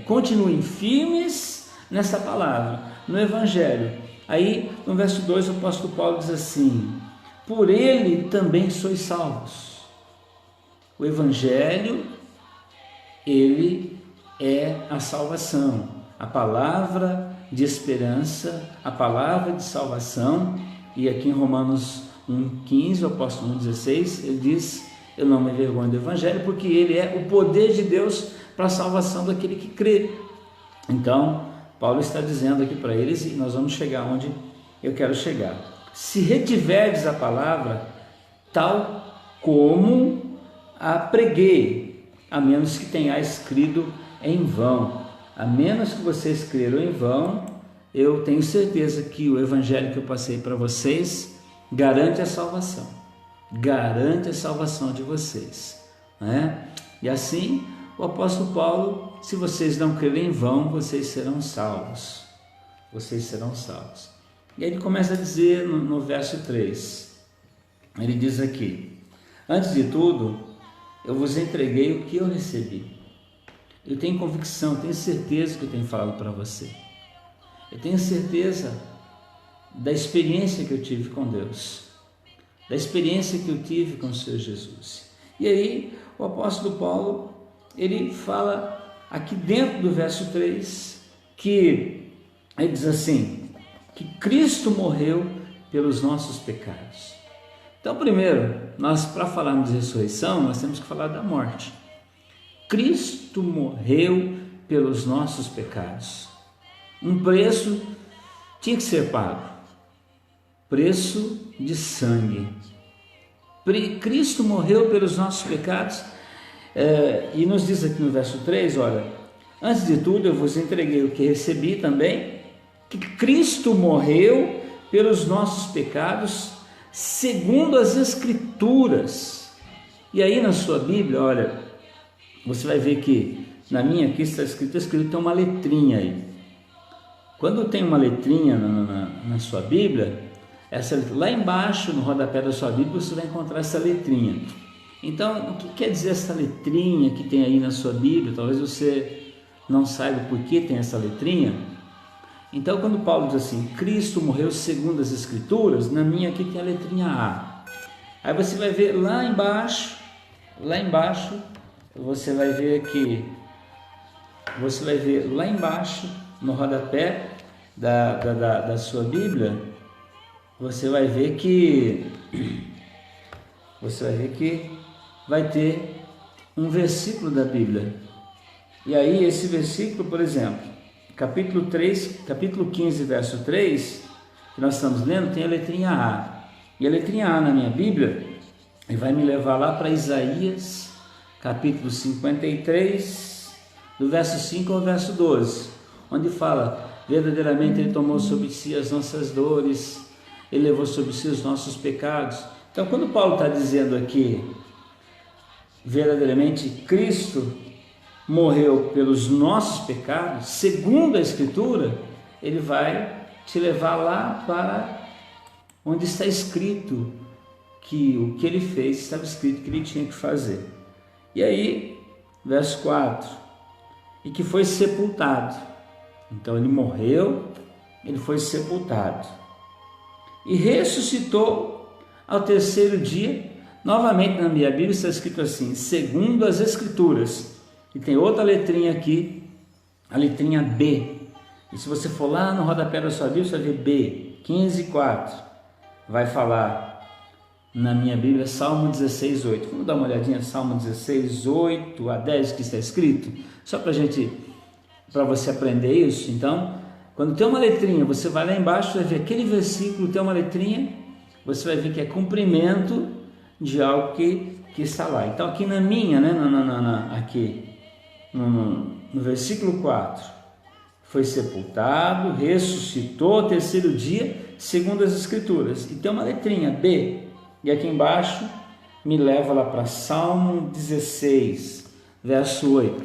continuem firmes nessa palavra, no evangelho. Aí no verso 2 o apóstolo Paulo diz assim, por ele também sois salvos. O evangelho, ele é a salvação, a palavra de esperança, a palavra de salvação. E aqui em Romanos 1,15, o apóstolo 1,16, ele diz, eu não me envergonho do evangelho, porque ele é o poder de Deus para a salvação daquele que crê. Então Paulo está dizendo aqui para eles, e nós vamos chegar onde eu quero chegar. Se retiverdes a palavra, tal como a preguei, a menos que tenhais crido em vão. A menos que vocês creram em vão, eu tenho certeza que o evangelho que eu passei para vocês garante a salvação de vocês, né? E assim, o apóstolo Paulo, se vocês não crerem em vão, vocês serão salvos. E aí ele começa a dizer no verso 3, ele diz aqui, antes de tudo, eu vos entreguei o que eu recebi. Eu tenho convicção, tenho certeza que eu tenho falado para você. Eu tenho certeza da experiência que eu tive com Deus, da experiência que eu tive com o Senhor Jesus. E aí o apóstolo Paulo, ele fala aqui dentro do verso 3, que ele diz assim, que Cristo morreu pelos nossos pecados. Então primeiro, nós para falarmos de ressurreição, nós temos que falar da morte. Cristo morreu pelos nossos pecados. Um preço tinha que ser pago, preço de sangue. Cristo morreu pelos nossos pecados, e nos diz aqui no verso 3, olha, antes de tudo eu vos entreguei o que recebi também, que Cristo morreu pelos nossos pecados, segundo as Escrituras. E aí na sua Bíblia, olha, você vai ver que na minha aqui está escrito tem uma letrinha aí. Quando tem uma letrinha na sua Bíblia, lá embaixo, no rodapé da sua Bíblia, você vai encontrar essa letrinha. Então, o que quer dizer essa letrinha que tem aí na sua Bíblia? Talvez você não saiba por que tem essa letrinha. Então, quando Paulo diz assim, Cristo morreu segundo as Escrituras, na minha aqui tem a letrinha A. Aí você vai ver lá embaixo, você vai ver lá embaixo, no rodapé da sua Bíblia, você vai ver que vai ter um versículo da Bíblia. E aí esse versículo, por exemplo, capítulo 15, verso 3, que nós estamos lendo, tem a letrinha A. E a letrinha A na minha Bíblia, e vai me levar lá para Isaías, capítulo 53, do verso 5 ao verso 12, onde fala, verdadeiramente Ele tomou sobre si as nossas dores, Ele levou sobre si os nossos pecados. Então, quando Paulo está dizendo aqui, verdadeiramente Cristo morreu pelos nossos pecados, segundo a Escritura, ele vai te levar lá para onde está escrito que o que ele fez, estava escrito que ele tinha que fazer. E aí, verso 4, e que foi sepultado. Então ele morreu, ele foi sepultado e ressuscitou ao terceiro dia. Novamente na minha Bíblia está escrito assim, segundo as Escrituras, e tem outra letrinha aqui, a letrinha B, e se você for lá no rodapé da sua Bíblia, você vai ver B, 15:4, vai falar na minha Bíblia, Salmo 16, 8. Vamos dar uma olhadinha, Salmo 16, 8 a 10, que está escrito, só para você aprender isso. Então, quando tem uma letrinha, você vai lá embaixo, vai ver aquele versículo, tem uma letrinha, você vai ver que é cumprimento de algo que está lá. Então, aqui na minha, né, aqui no versículo 4, foi sepultado, ressuscitou ao terceiro dia, segundo as Escrituras. E tem uma letrinha, B. E aqui embaixo me leva lá para Salmo 16, verso 8.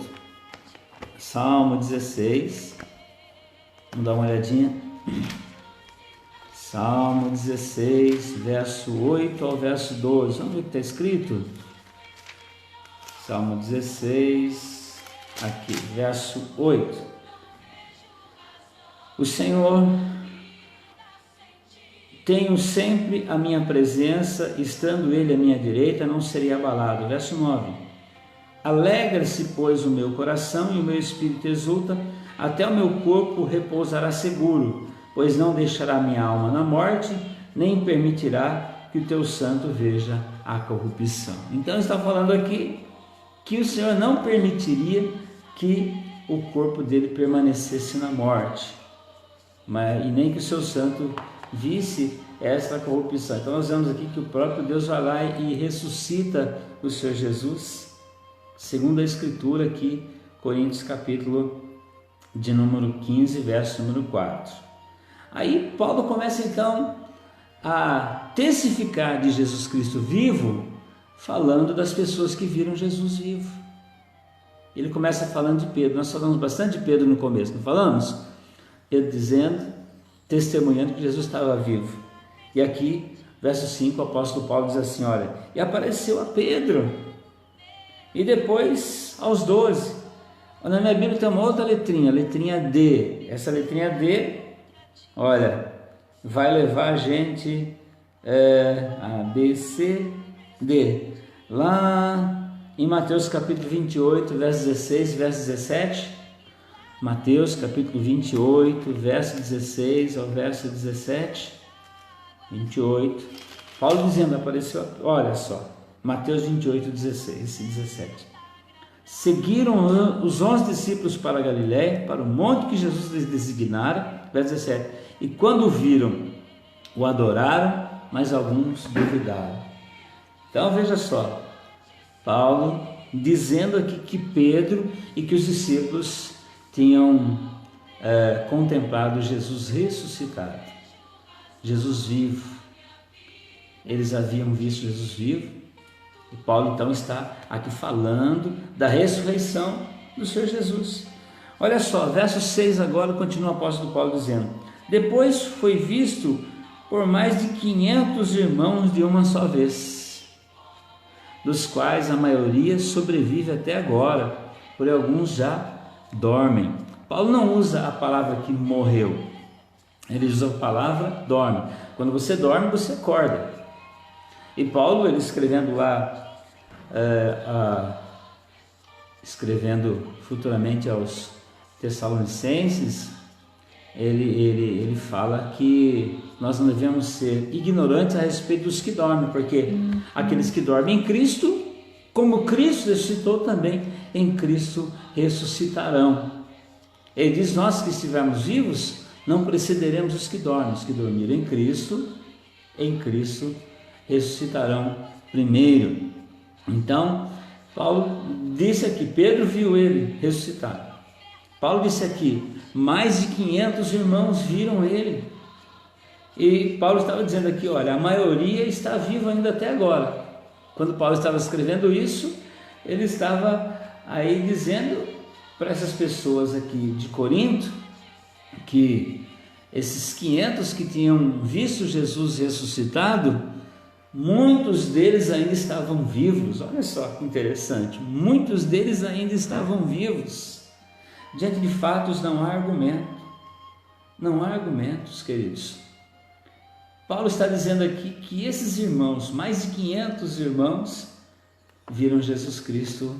Salmo 16, vamos dar uma olhadinha. Salmo 16, verso 8 ao verso 12. Vamos ver o que está escrito? Salmo 16, aqui, verso 8. O Senhor... Tenho sempre a minha presença, estando Ele à minha direita, não serei abalado. Verso 9. Alegra-se, pois, o meu coração e o meu espírito exulta, até o meu corpo repousará seguro, pois não deixará minha alma na morte, nem permitirá que o teu santo veja a corrupção. Então está falando aqui que o Senhor não permitiria que o corpo dele permanecesse na morte, e nem que o seu santo visse essa corrupção. Então nós vemos aqui que o próprio Deus vai lá e ressuscita o Senhor Jesus, segundo a Escritura aqui, Coríntios capítulo de número 15, verso número 4. Aí Paulo começa então a testificar de Jesus Cristo vivo, falando das pessoas que viram Jesus vivo. Ele começa falando de Pedro. Nós falamos bastante de Pedro no começo, não falamos? Pedro dizendo, testemunhando que Jesus estava vivo. E aqui, verso 5, o apóstolo Paulo diz assim, olha, e apareceu a Pedro, e depois aos 12. Na minha Bíblia tem uma outra letrinha, letrinha D. Essa letrinha D, olha, vai levar a gente a B, C, D. Lá em Mateus capítulo 28, verso 16, verso 17, Mateus capítulo 28, verso 16 ao verso 17, 28, Paulo dizendo, apareceu, olha só, Mateus 28, 16 e 17. Seguiram os 11 discípulos para a Galiléia, para o monte que Jesus lhes designara, verso 17, e quando o viram, o adoraram, mas alguns duvidaram. Então veja só, Paulo dizendo aqui que Pedro e que os discípulos tinham contemplado Jesus ressuscitado, Jesus vivo. Eles haviam visto Jesus vivo, e Paulo então está aqui falando da ressurreição do Senhor Jesus. Olha só, verso 6 agora, continua o apóstolo Paulo dizendo, depois foi visto por mais de 500 irmãos de uma só vez, dos quais a maioria sobrevive até agora, porém alguns já dormem. Paulo não usa a palavra que morreu, ele usa a palavra dorme. Quando você dorme, você acorda. E Paulo, ele escrevendo lá, escrevendo futuramente aos Tessalonicenses, ele fala que nós não devemos ser ignorantes a respeito dos que dormem, porque aqueles que dormem em Cristo, como Cristo ressuscitou, também em Cristo ressuscitarão. Ele diz, nós que estivermos vivos, não precederemos os que dormem. Os que dormiram em Cristo ressuscitarão primeiro. Então, Paulo disse aqui, Pedro viu ele ressuscitado. Paulo disse aqui, mais de 500 irmãos viram ele. E Paulo estava dizendo aqui, olha, a maioria está viva ainda até agora. Quando Paulo estava escrevendo isso, ele estava aí dizendo para essas pessoas aqui de Corinto, que esses 500 que tinham visto Jesus ressuscitado, muitos deles ainda estavam vivos. Olha só que interessante, muitos deles ainda estavam vivos. Diante de fatos não há argumento, não há argumentos, queridos. Paulo está dizendo aqui que esses irmãos, mais de 500 irmãos, viram Jesus Cristo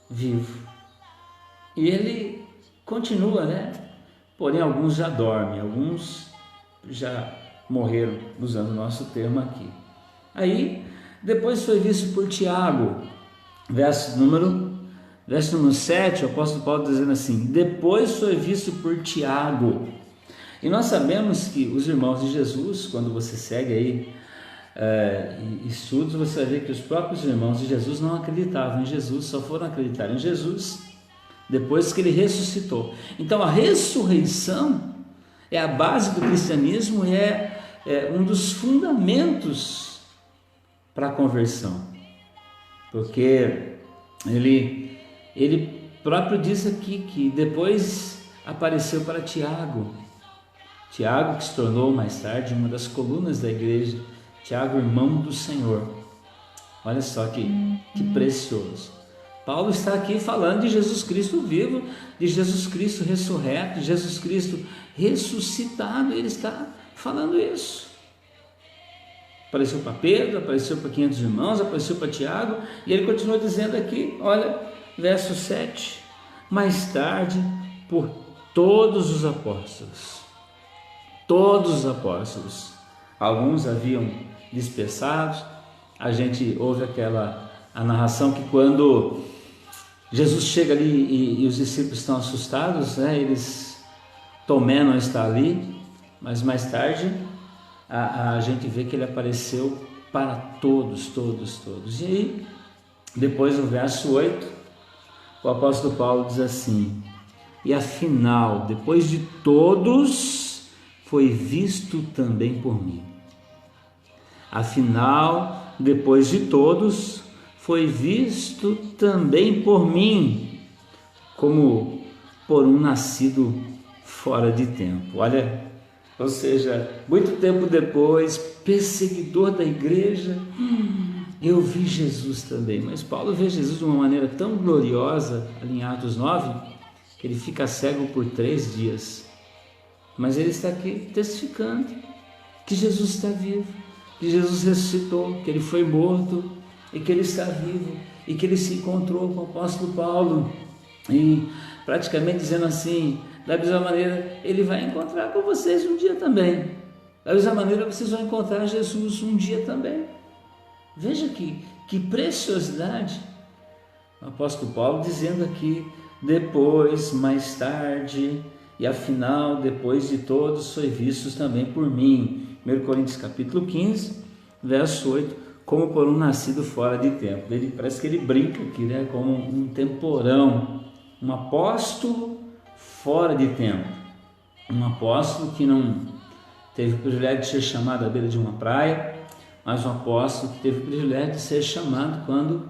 vivo. E ele continua, né? Porém alguns já dormem, alguns já morreram, usando o nosso termo aqui. Aí, depois foi visto por Tiago, verso número 7, o apóstolo Paulo dizendo assim: depois foi visto por Tiago. E nós sabemos que os irmãos de Jesus, quando você segue aí estudos, você vai ver que os próprios irmãos de Jesus não acreditavam em Jesus, só foram acreditar em Jesus depois que ele ressuscitou. Então a ressurreição é a base do cristianismo e é um dos fundamentos para a conversão, porque ele próprio diz aqui que depois apareceu para Tiago, que se tornou mais tarde uma das colunas da igreja, Tiago, irmão do Senhor. Olha só que precioso. Paulo está aqui falando de Jesus Cristo vivo, de Jesus Cristo ressurreto, de Jesus Cristo ressuscitado. Ele está falando isso. Apareceu para Pedro, apareceu para 500 irmãos, apareceu para Tiago, e ele continua dizendo aqui, olha, verso 7, mais tarde por todos os apóstolos. Todos os apóstolos. Alguns haviam dispersados. A gente ouve a narração que quando Jesus chega ali e os discípulos estão assustados, Tomé não está ali, mas mais tarde a gente vê que ele apareceu para todos. E aí, depois no verso 8, o apóstolo Paulo diz assim: e afinal, depois de todos, foi visto também por mim. Afinal, depois de todos, foi visto também por mim, como por um nascido fora de tempo. Olha, ou seja, muito tempo depois, perseguidor da igreja, eu vi Jesus também. Mas Paulo vê Jesus de uma maneira tão gloriosa, ali em Atos 9, que ele fica cego por 3 dias. Mas ele está aqui testificando que Jesus está vivo, que Jesus ressuscitou, que ele foi morto e que ele está vivo, e que ele se encontrou com o apóstolo Paulo, e praticamente dizendo assim, da mesma maneira, ele vai encontrar com vocês um dia também. Da mesma maneira, vocês vão encontrar Jesus um dia também. Veja que preciosidade. O apóstolo Paulo dizendo aqui, depois, mais tarde, e afinal, depois de todos, foi vistos também por mim. 1 Coríntios capítulo 15, verso 8, como por um nascido fora de tempo. Parece que ele brinca aqui, como um temporão, um apóstolo fora de tempo, um apóstolo que não teve o privilégio de ser chamado à beira de uma praia, mas um apóstolo que teve o privilégio de ser chamado quando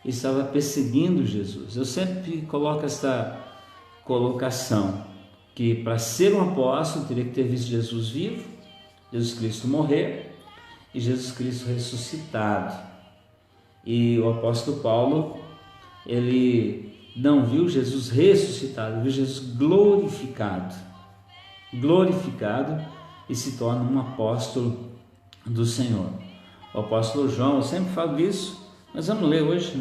estava perseguindo Jesus. Eu sempre coloco esta colocação, que para ser um apóstolo teria que ter visto Jesus vivo, Jesus Cristo morrer e Jesus Cristo ressuscitado. E o apóstolo Paulo, ele não viu Jesus ressuscitado, viu Jesus glorificado e se torna um apóstolo do Senhor. O apóstolo João, eu sempre falo isso, nós vamos ler hoje,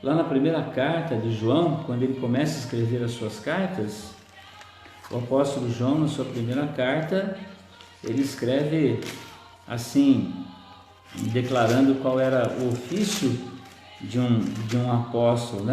lá na primeira carta de João, quando ele começa a escrever as suas cartas, o apóstolo João, na sua primeira carta, ele escreve assim, declarando qual era o ofício de um apóstolo,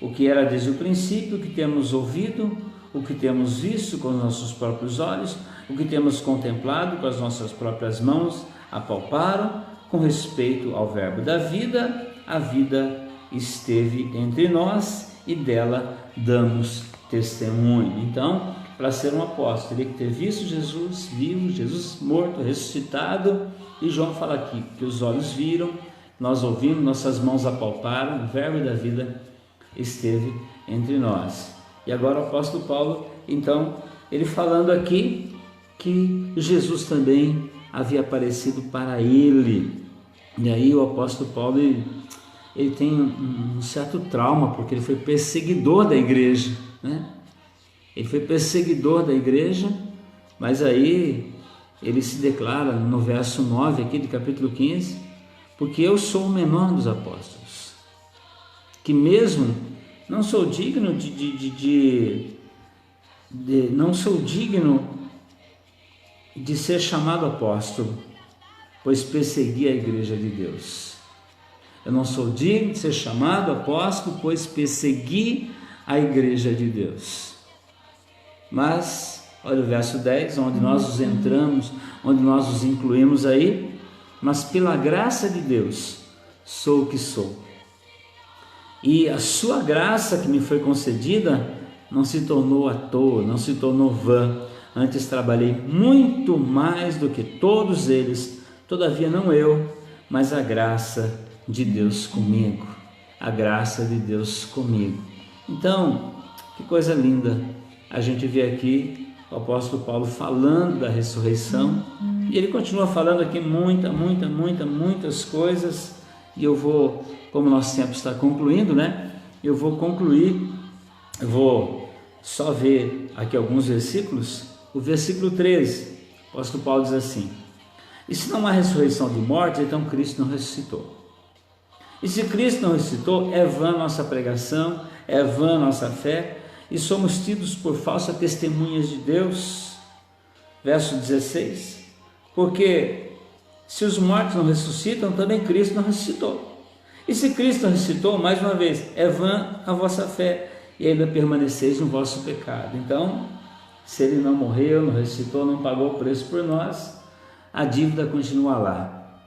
O que era desde o princípio, o que temos ouvido, o que temos visto com os nossos próprios olhos, o que temos contemplado com as nossas próprias mãos, apalparam com respeito ao verbo da vida. A vida esteve entre nós e dela damos testemunho. Então, para ser um apóstolo, teria que ter visto Jesus vivo, Jesus morto, ressuscitado, e João fala aqui que os olhos viram, nós ouvimos, nossas mãos apalparam, o verbo da vida esteve entre nós. E agora o apóstolo Paulo, então, ele falando aqui que Jesus também havia aparecido para ele. E aí o apóstolo Paulo, ele tem um certo trauma, porque ele foi perseguidor da igreja, Ele foi perseguidor da igreja, mas aí ele se declara no verso 9 aqui do capítulo 15, porque eu sou o menor dos apóstolos, que mesmo não sou digno de ser chamado apóstolo, pois persegui a igreja de Deus. Eu não sou digno de ser chamado apóstolo, pois persegui a igreja de Deus. Mas, olha o verso 10, onde nós os entramos, onde nós os incluímos aí. Mas pela graça de Deus, sou o que sou. E a sua graça que me foi concedida não se tornou à toa, não se tornou vã. Antes trabalhei muito mais do que todos eles, todavia não eu, mas a graça de Deus comigo. A graça de Deus comigo. Então, que coisa linda a gente vê aqui o apóstolo Paulo falando da ressurreição, e ele continua falando aqui muitas coisas, e eu vou, como nosso tempo está concluindo, né? Eu vou concluir, eu vou só ver aqui alguns versículos. O versículo 13, o apóstolo Paulo diz assim: e se não há ressurreição de mortes, então Cristo não ressuscitou. E se Cristo não ressuscitou, é vã nossa pregação, é vã nossa fé, e somos tidos por falsas testemunhas de Deus. Verso 16, porque se os mortos não ressuscitam, também Cristo não ressuscitou. E se Cristo não ressuscitou, mais uma vez, é vã a vossa fé, e ainda permaneceis no vosso pecado. Então, se ele não morreu, não ressuscitou, não pagou o preço por nós, a dívida continua lá.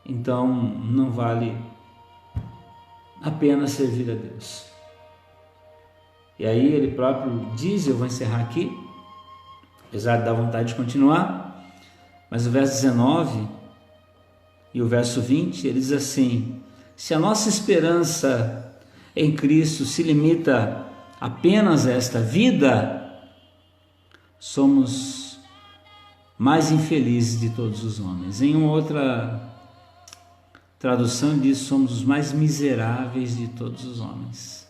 Então, não vale a pena servir a Deus. E aí ele próprio diz, eu vou encerrar aqui, apesar de dar vontade de continuar, mas o verso 19 e o verso 20, ele diz assim: se a nossa esperança em Cristo se limita apenas a esta vida, somos mais infelizes de todos os homens. Em uma outra tradução diz: somos os mais miseráveis de todos os homens.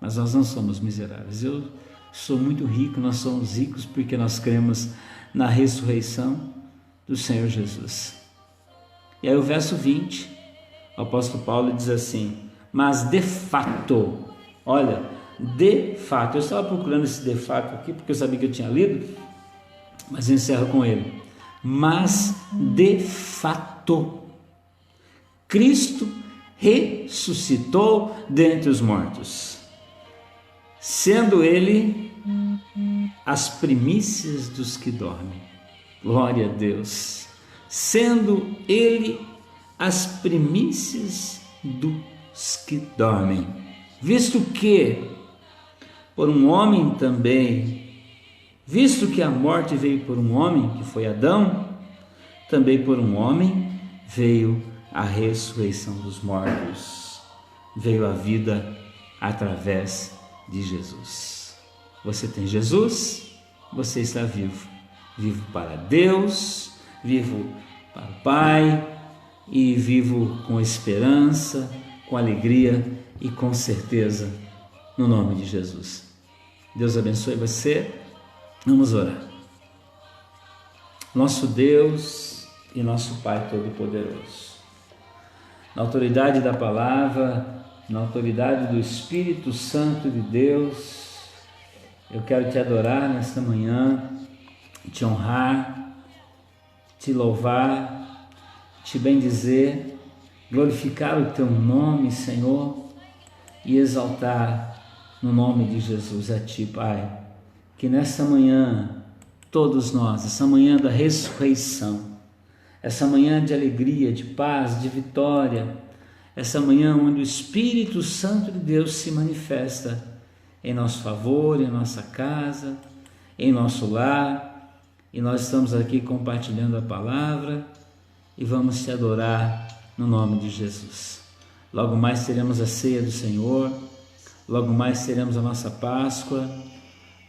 Mas nós não somos miseráveis. Eu sou muito rico, nós somos ricos porque nós cremos na ressurreição do Senhor Jesus. E aí o verso 20, o apóstolo Paulo diz assim: mas de fato, olha, de fato, eu estava procurando esse de fato aqui porque eu sabia que eu tinha lido, mas eu encerro com ele. Mas de fato, Cristo ressuscitou dentre os mortos, sendo ele as primícias dos que dormem. Glória a Deus. Sendo ele as primícias dos que dormem. Visto que por um homem também, visto que a morte veio por um homem, que foi Adão, também por um homem veio a ressurreição dos mortos. Veio a vida através de Jesus. Você tem Jesus, você está vivo. Vivo para Deus, vivo para o Pai e vivo com esperança, com alegria e com certeza no nome de Jesus. Deus abençoe você. Vamos orar. Nosso Deus e nosso Pai Todo-Poderoso, na autoridade da palavra, na autoridade do Espírito Santo de Deus, eu quero te adorar nesta manhã, te honrar, te louvar, te bendizer, glorificar o teu nome, Senhor, e exaltar no nome de Jesus a ti, Pai. Que nessa manhã, todos nós, essa manhã da ressurreição, essa manhã de alegria, de paz, de vitória, essa manhã onde o Espírito Santo de Deus se manifesta em nosso favor, em nossa casa, em nosso lar, e nós estamos aqui compartilhando a palavra e vamos te adorar no nome de Jesus. Logo mais teremos a ceia do Senhor, logo mais teremos a nossa Páscoa,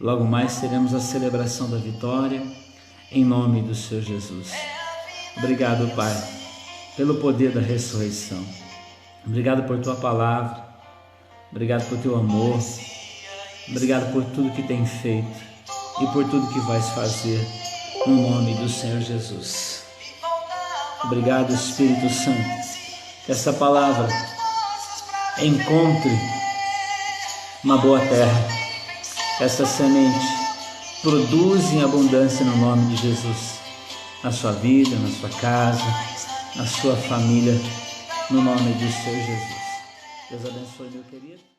logo mais teremos a celebração da vitória, em nome do Senhor Jesus. Obrigado, Pai, pelo poder da ressurreição. Obrigado por tua palavra, obrigado por teu amor, obrigado por tudo que tem feito e por tudo que vais fazer, no nome do Senhor Jesus. Obrigado, Espírito Santo, que essa palavra encontre uma boa terra, que essa semente produz em abundância no nome de Jesus, na sua vida, na sua casa, na sua família, no nome de Senhor Jesus. Deus abençoe, meu querido.